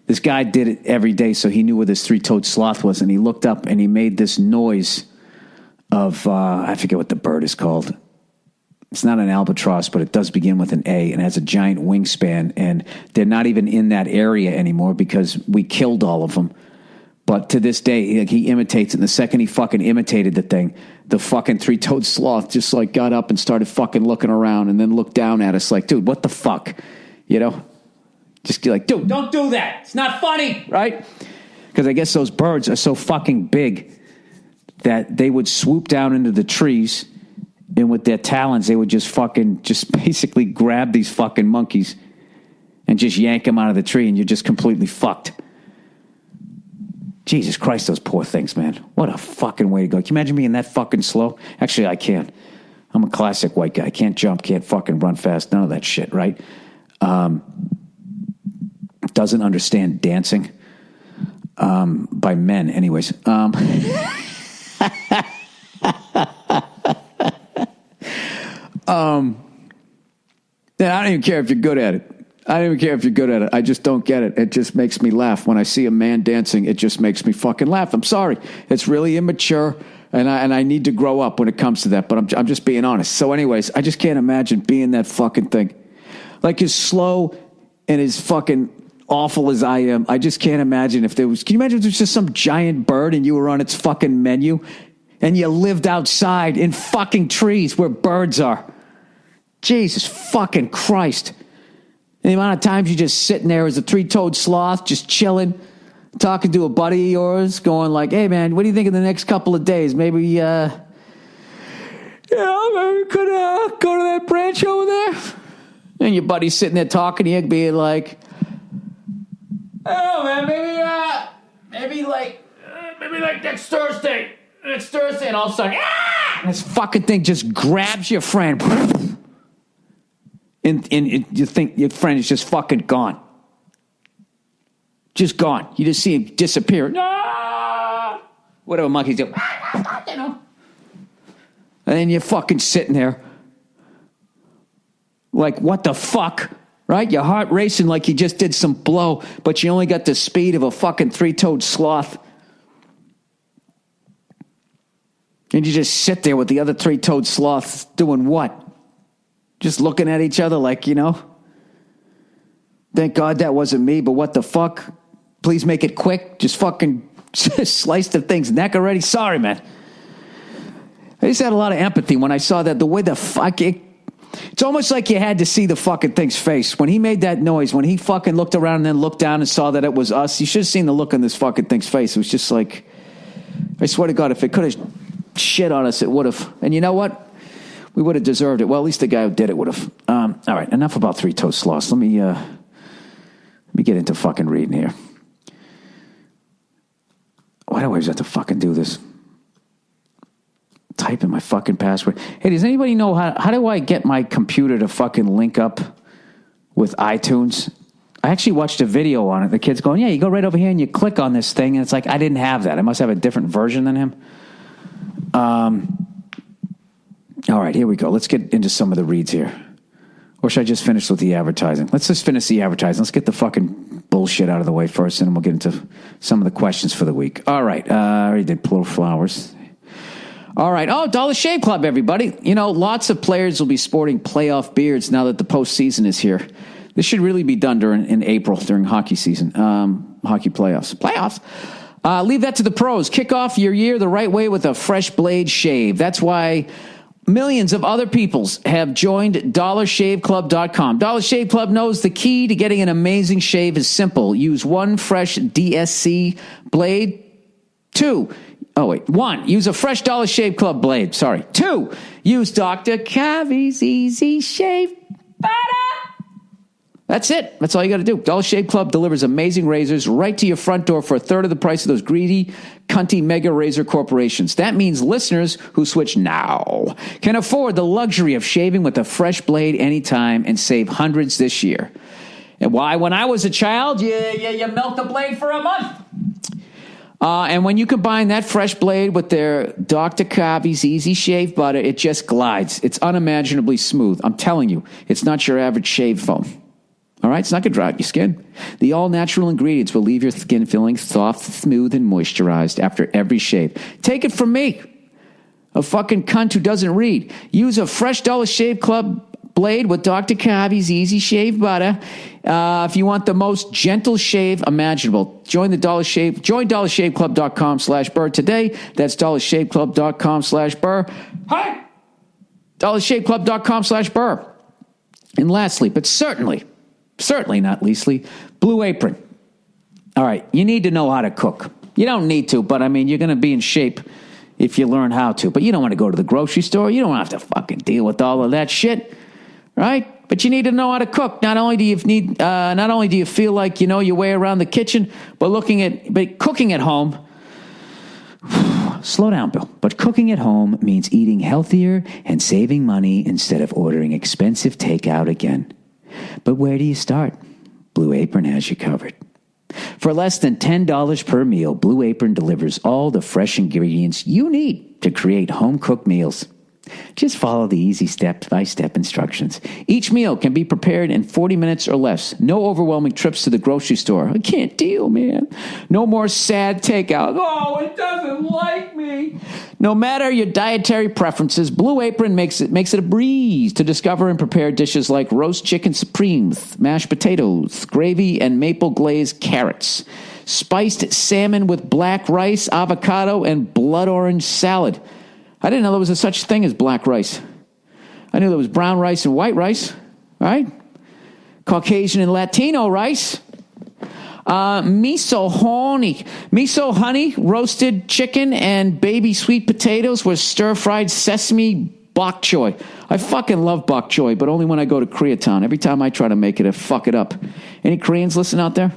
this guy did it every day, so he knew where this three-toed sloth was, and he looked up and he made this noise of, I forget what the bird is called. It's not an albatross, but it does begin with an A and has a giant wingspan. And they're not even in that area anymore because we killed all of them. But to this day, he imitates it. And the second he fucking imitated the thing, the fucking three-toed sloth just like got up and started fucking looking around and then looked down at us like, dude, what the fuck? Just like, dude, don't do that. It's not funny, right? Because I guess those birds are so fucking big that they would swoop down into the trees And with their talons, they would just basically grab these fucking monkeys and just yank them out of the tree, and you're just completely fucked. Jesus Christ, those poor things, man. What a fucking way to go. Can you imagine being that fucking slow? Actually, I can. I'm a classic white guy. Can't jump, can't fucking run fast, none of that shit, right? Doesn't understand dancing. By men, anyways. I don't even care if you're good at it. I don't even care if you're good at it. I just don't get it. It just makes me laugh. When I see a man dancing, it just makes me fucking laugh. I'm sorry. It's really immature, and I need to grow up when it comes to that, but I'm just being honest. So anyways, I just can't imagine being that fucking thing. Like as slow and as fucking awful as I am, I just can't imagine if there was... Can you imagine if there was just some giant bird and you were on its fucking menu and you lived outside in fucking trees where birds are? Jesus fucking Christ. The amount of times you just sitting there as a three-toed sloth, just chilling, talking to a buddy of yours, going like, hey, man, what do you think of the next couple of days? Maybe, maybe we could go to that branch over there? And your buddy's sitting there talking to you, being like, oh, man, maybe like next Thursday. And all of a sudden, and this fucking thing just grabs your friend. And you think your friend is just fucking gone. Just gone. You just see him disappear. No! Whatever monkeys do. You know. And then you're fucking sitting there. Like, what the fuck? Right? Your heart racing like you just did some blow, but you only got the speed of a fucking three-toed sloth. And you just sit there with the other three-toed sloths doing what? Just looking at each other like, thank God that wasn't me, but what the fuck? Please make it quick. Just fucking slice the thing's neck already. Sorry, man. I just had a lot of empathy when I saw that. The way the fuck it's almost like you had to see the fucking thing's face. When he made that noise, when he fucking looked around and then looked down and saw that it was us, you should have seen the look on this fucking thing's face. It was just like, I swear to God, if it could have shit on us, it would have. And you know what? We would have deserved it. Well, at least the guy who did it would have. All right, enough about three-toed sloths. Let me get into fucking reading here. Why do I always have to fucking do this? Type in my fucking password. Hey, does anybody know how do I get my computer to fucking link up with iTunes? I actually watched a video on it. The kid's going, yeah, you go right over here and you click on this thing, and it's like, I didn't have that. I must have a different version than him. All right, here we go. Let's get into some of the reads here. Or should I just finish with the advertising? Let's just finish the advertising. Let's get the fucking bullshit out of the way first, and then we'll get into some of the questions for the week. All right, I already did plural flowers. All right. Oh, Dollar Shave Club, everybody. Lots of players will be sporting playoff beards now that the postseason is here. This should really be done in April during hockey season, hockey playoffs. Leave that to the pros. Kick off your year the right way with a fresh blade shave. That's why millions of other peoples have joined DollarShaveClub.com. Dollar Shave Club knows the key to getting an amazing shave is simple. Use one fresh DSC blade. 1, use a fresh Dollar Shave Club blade. 2, use Dr. Cavi's Easy Shave Butter. That's it. That's all you got to do. Dollar Shave Club delivers amazing razors right to your front door for a third of the price of those greedy, cunty mega razor corporations. That means listeners who switch now can afford the luxury of shaving with a fresh blade anytime and save hundreds this year. And why? When I was a child, you milked the blade for a month. And when you combine that fresh blade with their Dr. Cavi's Easy Shave Butter, it just glides. It's unimaginably smooth. I'm telling you, it's not your average shave foam. All right? It's not going to dry out your skin. The all-natural ingredients will leave your skin feeling soft, smooth, and moisturized after every shave. Take it from me, a fucking cunt who doesn't read. Use a fresh Dollar Shave Club blade with Dr. Cavi's Easy Shave Butter. If you want the most gentle shave imaginable, join DollarShaveClub.com/Burr today. That's DollarShaveClub.com/Burr. Hi! DollarShaveClub.com/Burr. And lastly, but certainly not leastly, Blue Apron. All right, you need to know how to cook. You don't need to, but I mean, you're going to be in shape if you learn how to. But you don't want to go to the grocery store. You don't have to fucking deal with all of that shit, right? But you need to know how to cook. Not only do you feel like you know your way around the kitchen, but cooking at home. Slow down, Bill. But cooking at home means eating healthier and saving money instead of ordering expensive takeout again. But where do you start? Blue Apron has you covered. For less than $10 per meal, Blue Apron delivers all the fresh ingredients you need to create home-cooked meals. Just follow the easy step-by-step instructions. Each meal can be prepared in 40 minutes or less. No overwhelming trips to the grocery store. I can't deal, man. No more sad takeout. Oh, it doesn't like me. No matter your dietary preferences, Blue Apron makes it a breeze to discover and prepare dishes like roast chicken supremes, mashed potatoes, gravy, and maple glazed carrots, spiced salmon with black rice, avocado, and blood orange salad. I didn't know there was a such thing as black rice. I knew there was brown rice and white rice, right? Caucasian and Latino rice. Miso honey, roasted chicken, and baby sweet potatoes with stir-fried sesame bok choy. I fucking love bok choy, but only when I go to Koreatown. Every time I try to make it, I fuck it up. Any Koreans listen out there?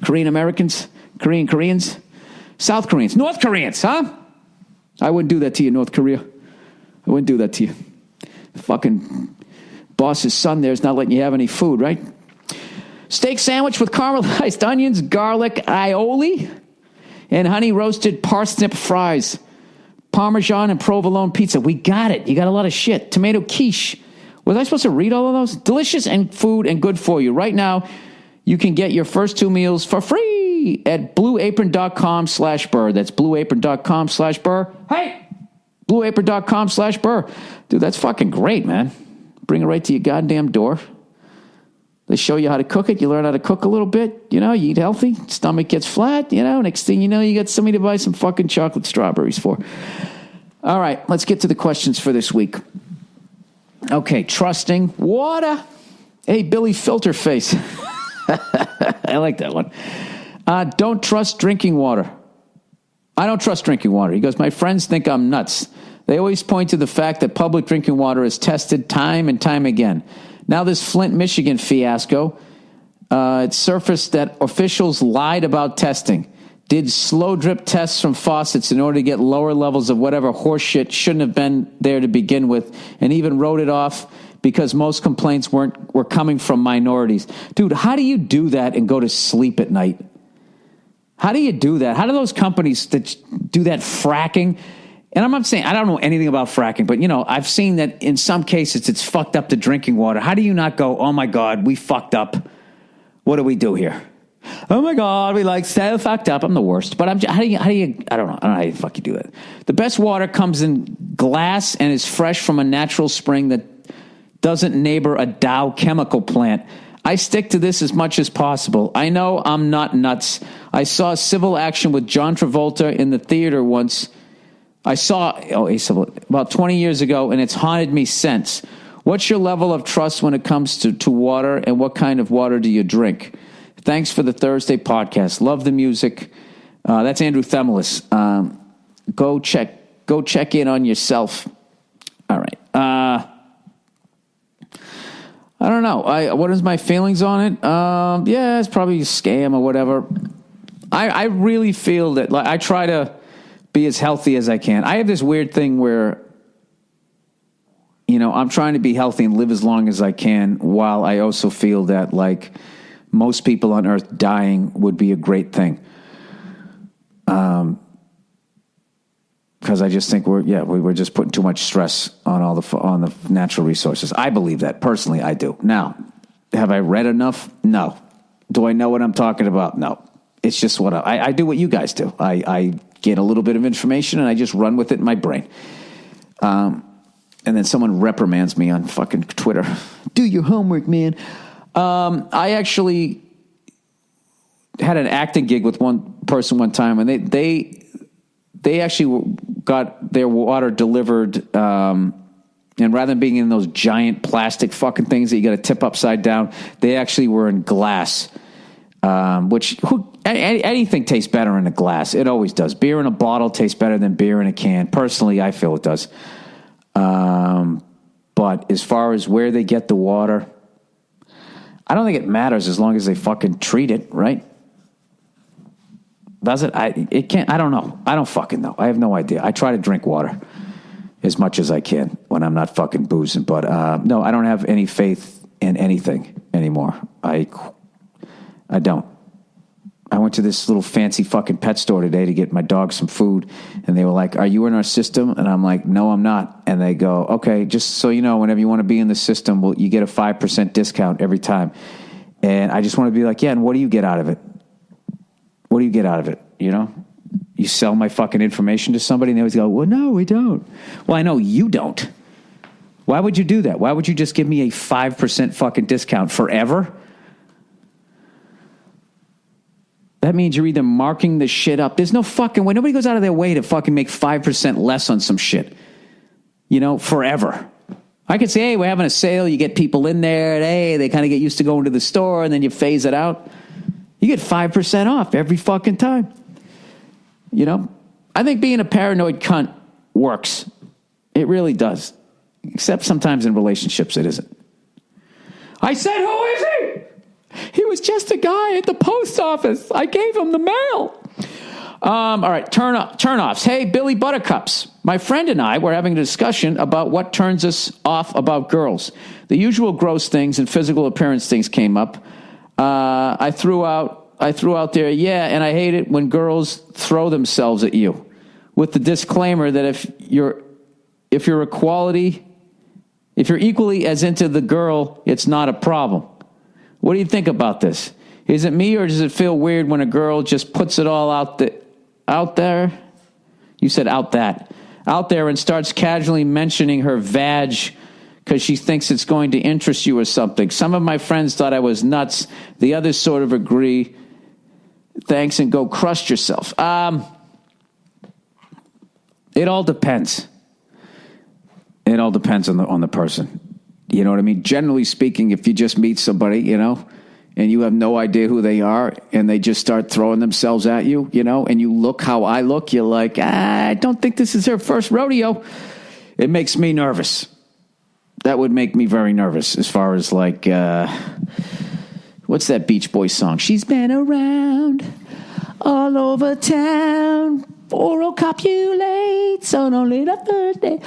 Korean Americans? Koreans? South Koreans? North Koreans, huh? I wouldn't do that to you, North Korea. I wouldn't do that to you. The fucking boss's son there is not letting you have any food, right? Steak sandwich with caramelized onions, garlic aioli, and honey roasted parsnip fries. Parmesan and provolone pizza. We got it. You got a lot of shit. Tomato quiche. Was I supposed to read all of those? Delicious and food and good for you. Right now, you can get your first 2 meals for free at blueapron.com/Burr. That's blueapron.com/Burr. Hey! Blueapron.com/Burr. Dude, that's fucking great, man. Bring it right to your goddamn door. They show you how to cook it. You learn how to cook a little bit. You know, you eat healthy. Stomach gets flat. You know, next thing you know, you got somebody to buy some fucking chocolate strawberries for. All right, let's get to the questions for this week. Okay, trusting water. Hey, Billy Filterface. I like that one. Don't trust drinking water. I don't trust drinking water. He goes, my friends think I'm nuts. They always point to the fact that public drinking water is tested time and time again. Now this Flint, Michigan fiasco, it surfaced that officials lied about testing, did slow drip tests from faucets in order to get lower levels of whatever horse shit shouldn't have been there to begin with, and even wrote it off because most complaints were coming from minorities. Dude, how do you do that and go to sleep at night? How do you do that? How do those companies that do that fracking? And I'm not saying, I don't know anything about fracking, but, you know, I've seen that in some cases it's fucked up the drinking water. How do you not go, oh, my God, we fucked up. What do we do here? Oh, my God, we so fucked up. I'm the worst. But how do you, I don't know how you fucking do that. The best water comes in glass and is fresh from a natural spring that doesn't neighbor a Dow chemical plant. I stick to this as much as possible. I know I'm not nuts. I saw civil action with John Travolta in the theater once. About 20 years ago, and it's haunted me since. What's your level of trust when it comes to water, and what kind of water do you drink? Thanks for the Thursday podcast. Love the music. That's Andrew Themelis. Go check in on yourself. All right. I don't know. What is my feelings on it? Yeah, it's probably a scam or whatever. I really feel that I try to be as healthy as I can. I have this weird thing where, you know, I'm trying to be healthy and live as long as I can, while I also feel that, like, most people on earth dying would be a great thing. Because I just think we're just putting too much stress on on the natural resources. I believe that. Personally, I do. Now, have I read enough? No. Do I know what I'm talking about? No. It's just what I do what you guys do. I get a little bit of information and I just run with it in my brain. And then someone reprimands me on fucking Twitter. Do your homework, man. I actually had an acting gig with one person one time, and they actually got their water delivered, and rather than being in those giant plastic fucking things that you got to tip upside down, they actually were in glass. Anything tastes better in a glass. It always does. Beer in a bottle tastes better than beer in a can. Personally, I feel it does. But as far as where they get the water, I don't think it matters as long as they fucking treat it, right? Does it? It can't. I don't know. I don't fucking know. I have no idea. I try to drink water as much as I can when I'm not fucking boozing. But no, I don't have any faith in anything anymore. I don't. I went to this little fancy fucking pet store today to get my dog some food, and they were like, "Are you in our system?" And I'm like, "No, I'm not." And they go, "Okay, just so you know, whenever you want to be in the system, well, you get a 5% discount every time." And I just want to be like, "Yeah, and what do you get out of it? What do you get out of it? You know, you sell my fucking information to somebody?" And they always go, "Well, no, we don't." Well, I know you don't. Why would you do that? Why would you just give me a 5% fucking discount forever? That means you're either marking the shit up. There's no fucking way. Nobody goes out of their way to fucking make 5% less on some shit. You know, forever. I could say, hey, we're having a sale. You get people in there, and hey, they kind of get used to going to the store, and then you phase it out. You get 5% off every fucking time. You know? I think being a paranoid cunt works. It really does. Except sometimes in relationships it isn't. I said, who is he? He was just a guy at the post office. I gave him the mail. All right, turn-offs. Hey, Billy Buttercups. My friend and I were having a discussion about what turns us off about girls. The usual gross things and physical appearance things came up. I threw out there, yeah, and I hate it when girls throw themselves at you, with the disclaimer that if you're equally as into the girl, it's not a problem. What do you think about this? Is it me, or does it feel weird when a girl just puts it all out there? You said out there and starts casually mentioning her vag because she thinks it's going to interest you or something. Some of my friends thought I was nuts. The others sort of agree. Thanks, and go crush yourself. It all depends. It all depends on the person. You know what I mean? Generally speaking, if you just meet somebody, you know, and you have no idea who they are, and they just start throwing themselves at you, you know, and you look how I look, you're like, I don't think this is her first rodeo. It makes me nervous. That would make me very nervous as far as like, what's that Beach Boys song? She's been around all over town, oral copulates on only the Thursday.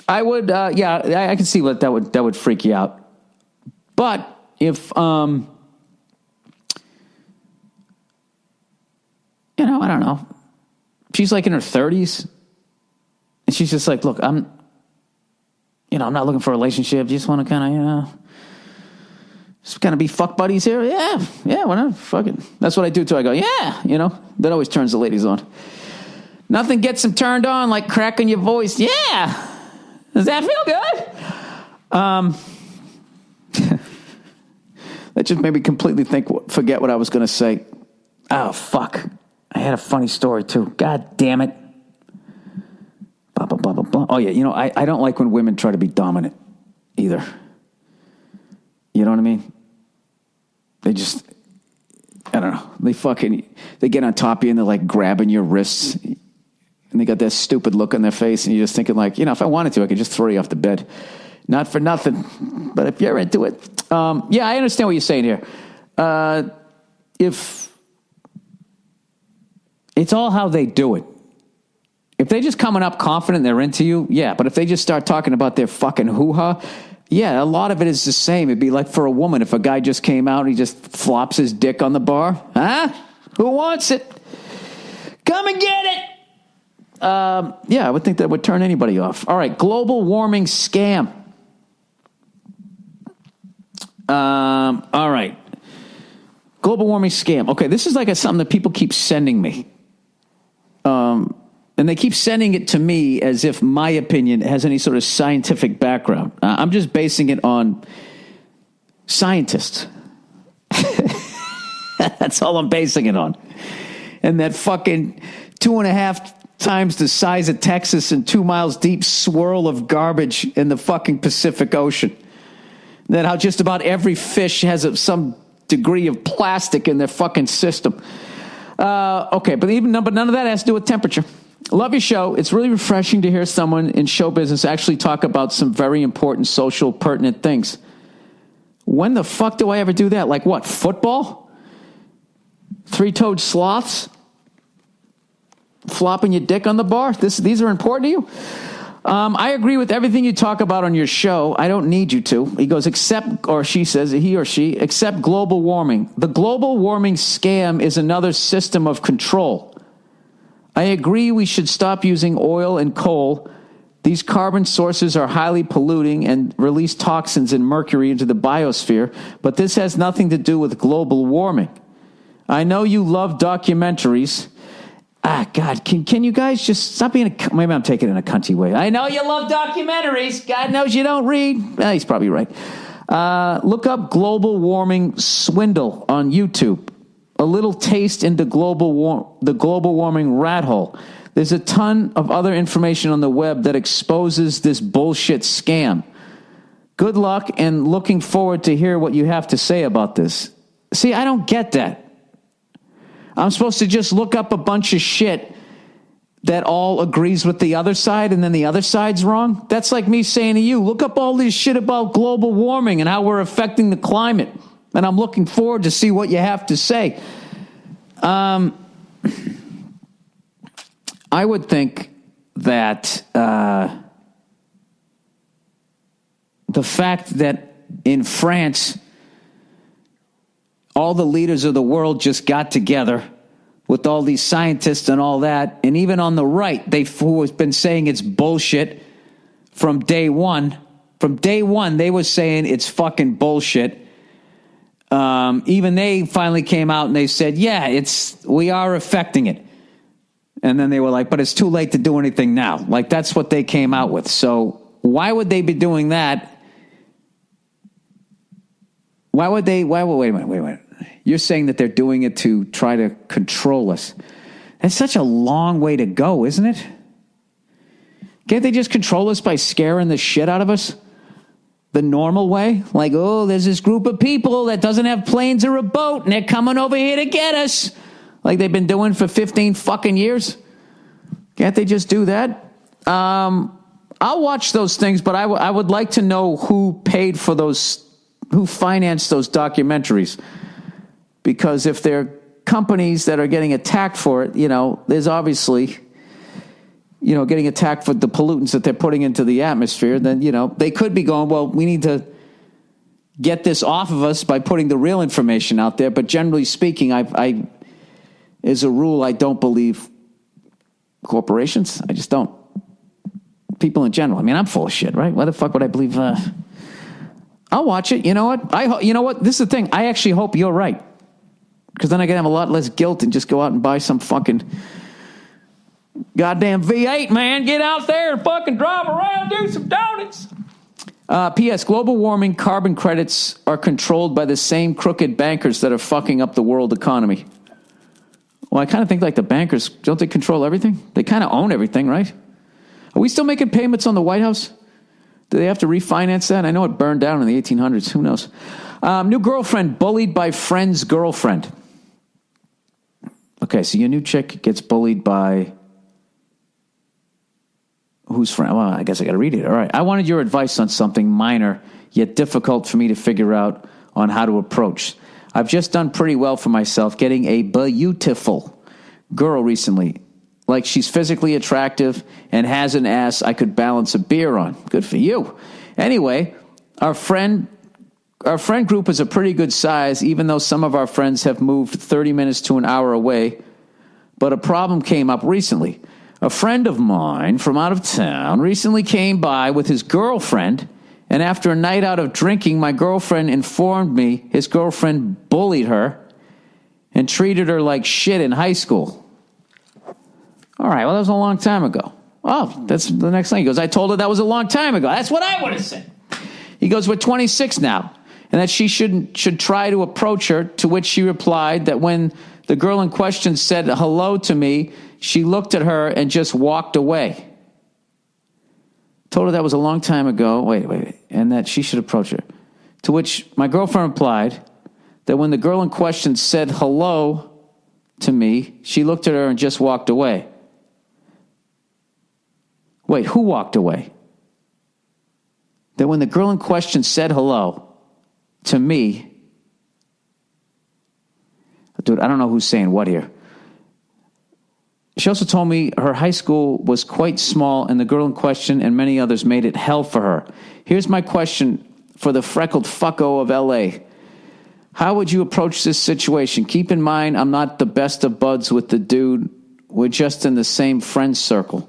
I would, yeah, I can see what that would freak you out. But if, you know, I don't know, she's like in her 30s, and she's just like, look, I'm not looking for a relationship. Just want to kind of, just kind of be fuck buddies here. Yeah, why not? Fuck it. That's what I do too. I go, yeah, you know, that always turns the ladies on. Nothing gets them turned on like cracking your voice. Yeah. Does that feel good? That just made me completely forget what I was going to say. Oh, fuck. I had a funny story, too. God damn it. Blah, blah, blah, blah, blah. Oh, yeah, you know, I don't like when women try to be dominant either. You know what I mean? They just, I don't know. They get on top of you and they're like grabbing your wrists. And they got that stupid look on their face, and you're just thinking like, you know, if I wanted to, I could just throw you off the bed. Not for nothing, but if you're into it. Yeah, I understand what you're saying here. If it's all how they do it. If they just coming up confident they're into you, yeah. But if they just start talking about their fucking hoo-ha, yeah, a lot of it is the same. It'd be like for a woman, if a guy just came out and he just flops his dick on the bar. Huh? Who wants it? Come and get it. Yeah, I would think that would turn anybody off. All right, global warming scam. All right. Global warming scam. Okay, this is like something that people keep sending me. And they keep sending it to me as if my opinion has any sort of scientific background. I'm just basing it on scientists. That's all I'm basing it on. And that fucking 2.5 times the size of Texas and 2 miles deep swirl of garbage in the fucking Pacific Ocean. That how just about every fish has some degree of plastic in their fucking system. Okay, but none of that has to do with temperature. Love your show. It's really refreshing to hear someone in show business actually talk about some very important social pertinent things. When the fuck do I ever do that? Like what, football? Three-toed sloths? Flopping your dick on the bar? These are important to you? I agree with everything you talk about on your show. I don't need you to. He goes, except, or she says, he or she, except global warming. The global warming scam is another system of control. I agree we should stop using oil and coal. These carbon sources are highly polluting and release toxins and mercury into the biosphere, but this has nothing to do with global warming. I know you love documentaries. God, can you guys just stop being maybe I'm taking it in a cunty way. I know you love documentaries. God knows you don't read. He's probably right. Look up global warming swindle on YouTube. A little taste into the global warming rat hole. There's a ton of other information on the web that exposes this bullshit scam. Good luck and looking forward to hear what you have to say about this. See, I don't get that. I'm supposed to just look up a bunch of shit that all agrees with the other side and then the other side's wrong? That's like me saying to you, look up all this shit about global warming and how we're affecting the climate. And I'm looking forward to see what you have to say. I would think that the fact that in France, all the leaders of the world just got together with all these scientists and all that, and even on the right, who have been saying it's bullshit from day one. From day one, they were saying it's fucking bullshit. Even they finally came out and they said, yeah, we are affecting it. And then they were like, but it's too late to do anything now. Like, that's what they came out with. So why would they be doing that? Wait a minute. You're saying that they're doing it to try to control us. That's such a long way to go, isn't it? Can't they just control us by scaring the shit out of us? The normal way? Like, oh, there's this group of people that doesn't have planes or a boat, and they're coming over here to get us. Like they've been doing for 15 fucking years. Can't they just do that? I'll watch those things, but I would like to know who paid for those, who financed those documentaries. Because if they're companies that are getting attacked for it, there's obviously, getting attacked for the pollutants that they're putting into the atmosphere, then, they could be going, well, we need to get this off of us by putting the real information out there. But generally speaking, I as a rule, I don't believe corporations. I just don't. People in general. I mean, I'm full of shit, right? Why the fuck would I believe? I'll watch it. You know what? You know what? This is the thing. I actually hope you're right. Because then I can have a lot less guilt and just go out and buy some fucking goddamn V8, man. Get out there and fucking drive around, do some donuts. P.S. Global warming carbon credits are controlled by the same crooked bankers that are fucking up the world economy. Well, I kind of think like the bankers, don't they control everything? They kind of own everything, right? Are we still making payments on the White House? Do they have to refinance that? I know it burned down in the 1800s. Who knows? New girlfriend bullied by friend's girlfriend. Okay, so your new chick gets bullied by whose friend? Well, I guess I got to read it. All right. I wanted your advice on something minor, yet difficult for me to figure out on how to approach. I've just done pretty well for myself getting a beautiful girl recently. Like she's physically attractive and has an ass I could balance a beer on. Good for you. Anyway, our friend group is a pretty good size, even though some of our friends have moved 30 minutes to an hour away. But a problem came up recently. A friend of mine from out of town recently came by with his girlfriend, and after a night out of drinking, my girlfriend informed me his girlfriend bullied her and treated her like shit in high school. All right, well, that was a long time ago. Oh, that's the next thing. He goes, I told her that was a long time ago. That's what I would have said. He goes, we're 26 now, and that she should try to approach her, to which she replied that when the girl in question said hello to me, she looked at her and just walked away. Told her that was a long time ago. Wait. And that she should approach her. To which my girlfriend replied that when the girl in question said hello to me, she looked at her and just walked away. Wait, who walked away? That when the girl in question said hello to me, dude, I don't know who's saying what here. She also told me her high school was quite small and the girl in question and many others made it hell for her. Here's my question for the freckled fucko of L.A. How would you approach this situation? Keep in mind, I'm not the best of buds with the dude. We're just in the same friend circle.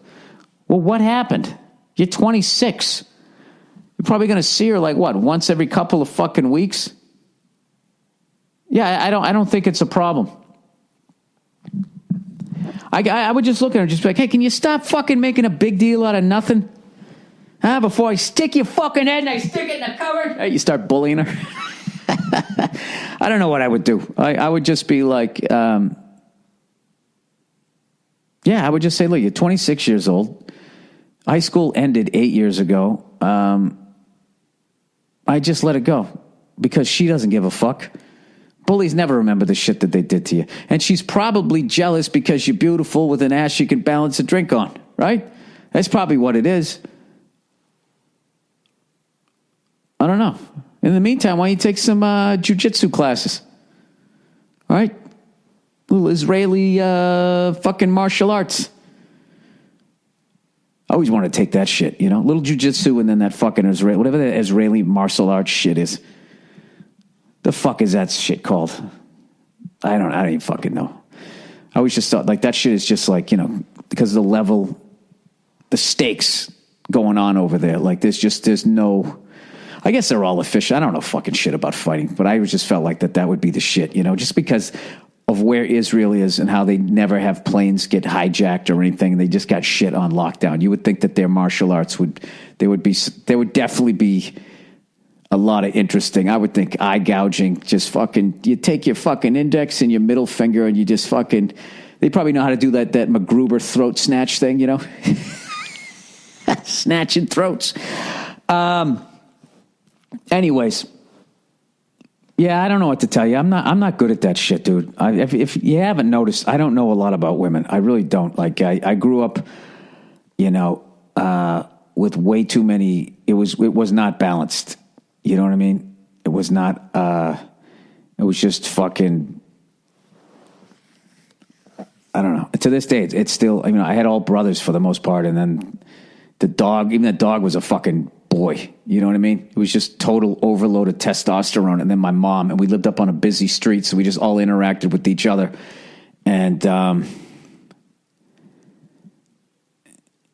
Well, what happened? You're 26. You're probably going to see her like what, once every couple of fucking weeks? Yeah, I don't think it's a problem. I would just look at her and just be like, hey, can you stop fucking making a big deal out of nothing? Before I stick your fucking head and I stick it in the cupboard. You start bullying her. I don't know what I would do. I would just be like, I would just say, look, you're 26 years old. High school ended 8 years ago. I just let it go because she doesn't give a fuck. Bullies never remember the shit that they did to you. And she's probably jealous because you're beautiful with an ass she can balance a drink on, right? That's probably what it is. I don't know. In the meantime, why don't you take some jiu-jitsu classes? All right? Little Israeli fucking martial arts. I always want to take that shit, you know? Little jiu-jitsu and then that fucking Israeli, whatever that Israeli martial arts shit is. The fuck is that shit called? I don't even fucking know. I always just thought like that shit is just like, you know, because of the level, the stakes going on over there. Like there's no, I guess they're all official. I don't know fucking shit about fighting, but I just felt like that would be the shit, you know, just because of where Israel is and how they never have planes get hijacked or anything. They just got shit on lockdown. You would think that their martial arts would definitely be a lot of interesting, I would think, eye gouging, just fucking, you take your fucking index and your middle finger and you just fucking, they probably know how to do that MacGruber throat snatch thing, you know? Snatching throats. Anyways. Yeah, I don't know what to tell you. I'm not good at that shit, dude. If you haven't noticed, I don't know a lot about women. I really don't. Like, I grew up, you know, with way too many, it was not balanced. You know what I mean? It was not, it was just fucking, I don't know. To this day, it's still, I mean, I had all brothers for the most part. And then the dog was a fucking boy. You know what I mean? It was just total overload of testosterone. And then my mom, and we lived up on a busy street. So we just all interacted with each other. And,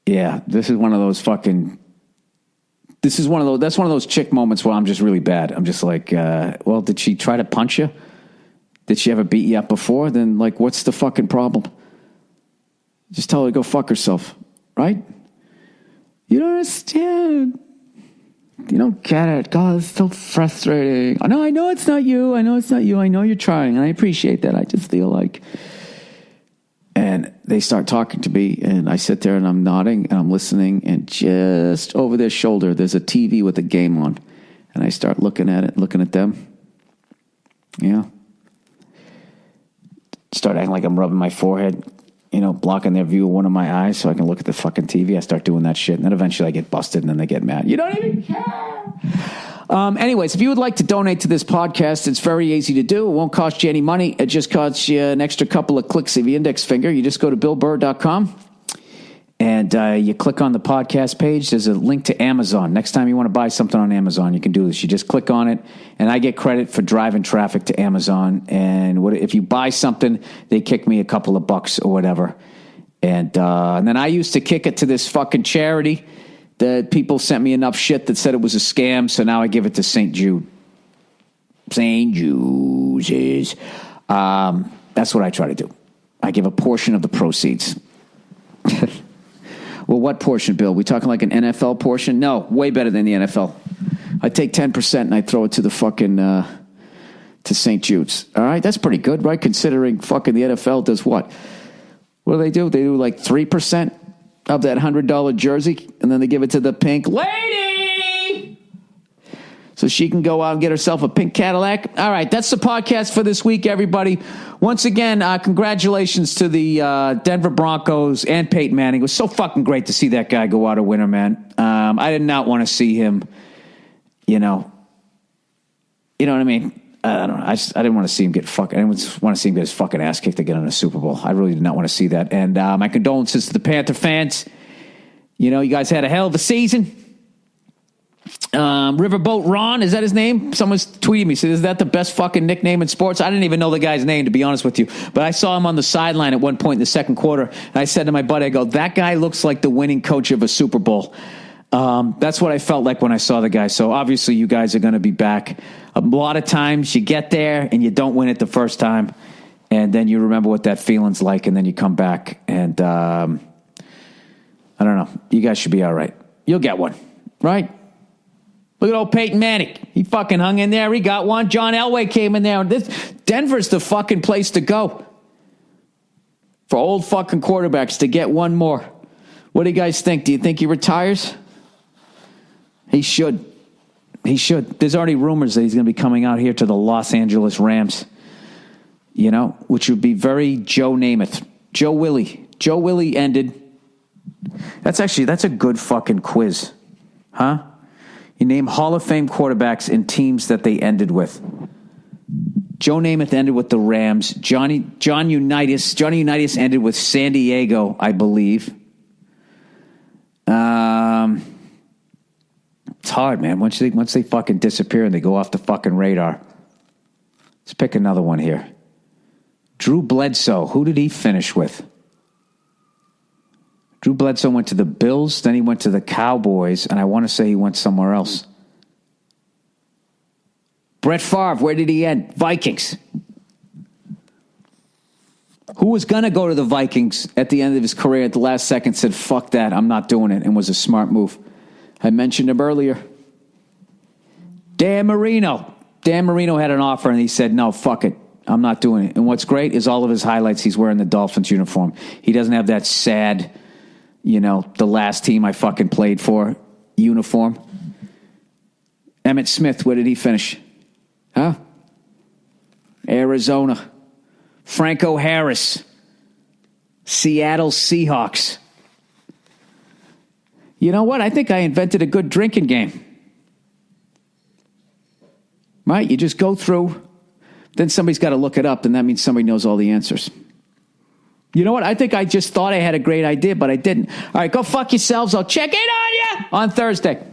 yeah, this is one of those that's one of those chick moments where I'm just really bad. I'm just like, well, did she try to punch you? Did she ever beat you up before? Then, like, what's the fucking problem? Just tell her to go fuck herself, right? You don't understand. You don't get it. God, it's so frustrating. I know it's not you. I know you're trying, and I appreciate that. I just feel like... And they start talking to me, and I sit there, and I'm nodding, and I'm listening, and just over their shoulder, there's a TV with a game on. And I start looking at it, looking at them. Yeah. Start acting like I'm rubbing my forehead, you know, blocking their view of one of my eyes so I can look at the fucking TV. I start doing that shit, and then eventually I get busted, and then they get mad. You don't even care. Anyways, if you would like to donate to this podcast, it's very easy to do. It won't cost you any money. It just costs you an extra couple of clicks of your index finger. You just go to BillBurr.com and you click on the podcast page. There's a link to Amazon. Next time you want to buy something on Amazon, you can do this. You just click on it, and I get credit for driving traffic to Amazon. And if you buy something, they kick me a couple of bucks or whatever. And then I used to kick it to this fucking charity that people sent me enough shit that said it was a scam, so now I give it to St. Jude. St. Jude's. That's what I try to do. I give a portion of the proceeds. Well, what portion, Bill? We talking like an NFL portion? No, way better than the NFL. I take 10% and I throw it to the fucking, to St. Jude's. All right, that's pretty good, right? Considering fucking the NFL does what? What do? They do like 3%? Of that $100 jersey, and then they give it to the pink lady. so she can go out and get herself a pink Cadillac. All right, that's the podcast for this week, everybody. Once again, congratulations to the Denver Broncos and Peyton Manning. It was so fucking great to see that guy go out a winner, man. I did not want to see him, you know what I mean? I don't know. I didn't want to see him get fucking. I didn't want to see him get his fucking ass kicked again in a Super Bowl. I really did not want to see that. And my condolences to the Panther fans. You know, you guys had a hell of a season. Riverboat Ron, is that his name? Someone's tweeted me, said, is that the best fucking nickname in sports? I didn't even know the guy's name, to be honest with you. But I saw him on the sideline at one point in the second quarter, and I said to my buddy, I go, that guy looks like the winning coach of a Super Bowl. That's what I felt like when I saw the guy. So obviously you guys are going to be back. A lot of times you get there and you don't win it the first time, and then you remember what that feeling's like, and then you come back. And I don't know. You guys should be all right. You'll get one, right? Look at old Peyton Manning. He fucking hung in there. He got one. John Elway came in there. Denver's the fucking place to go for old fucking quarterbacks to get one more. What do you guys think? Do you think he retires? He should. He should. There's already rumors that he's going to be coming out here to the Los Angeles Rams, you know, which would be very Joe Namath. Joe Willie. Joe Willie ended. That's a good fucking quiz. Huh? You name Hall of Fame quarterbacks and teams that they ended with. Joe Namath ended with the Rams. Johnny Unitas ended with San Diego, I believe. It's hard, man. Once they fucking disappear and they go off the fucking radar. Let's pick another one here. Drew Bledsoe. Who did he finish with? Drew Bledsoe went to the Bills, then he went to the Cowboys, and I want to say he went somewhere else. Brett Favre, where did he end? Vikings. Who was going to go to the Vikings at the end of his career at the last second said, fuck that, I'm not doing it, and was a smart move. I mentioned him earlier. Dan Marino. Dan Marino had an offer, and he said, no, fuck it, I'm not doing it. And what's great is all of his highlights, he's wearing the Dolphins uniform. He doesn't have that sad, you know, the last team I fucking played for uniform. Emmitt Smith, where did he finish? Huh? Arizona. Franco Harris. Seattle Seahawks. You know what? I think I invented a good drinking game. Right? You just go through, then somebody's got to look it up, and that means somebody knows all the answers. You know what? I think I just thought I had a great idea, but I didn't. All right, go fuck yourselves. I'll check in on you on Thursday.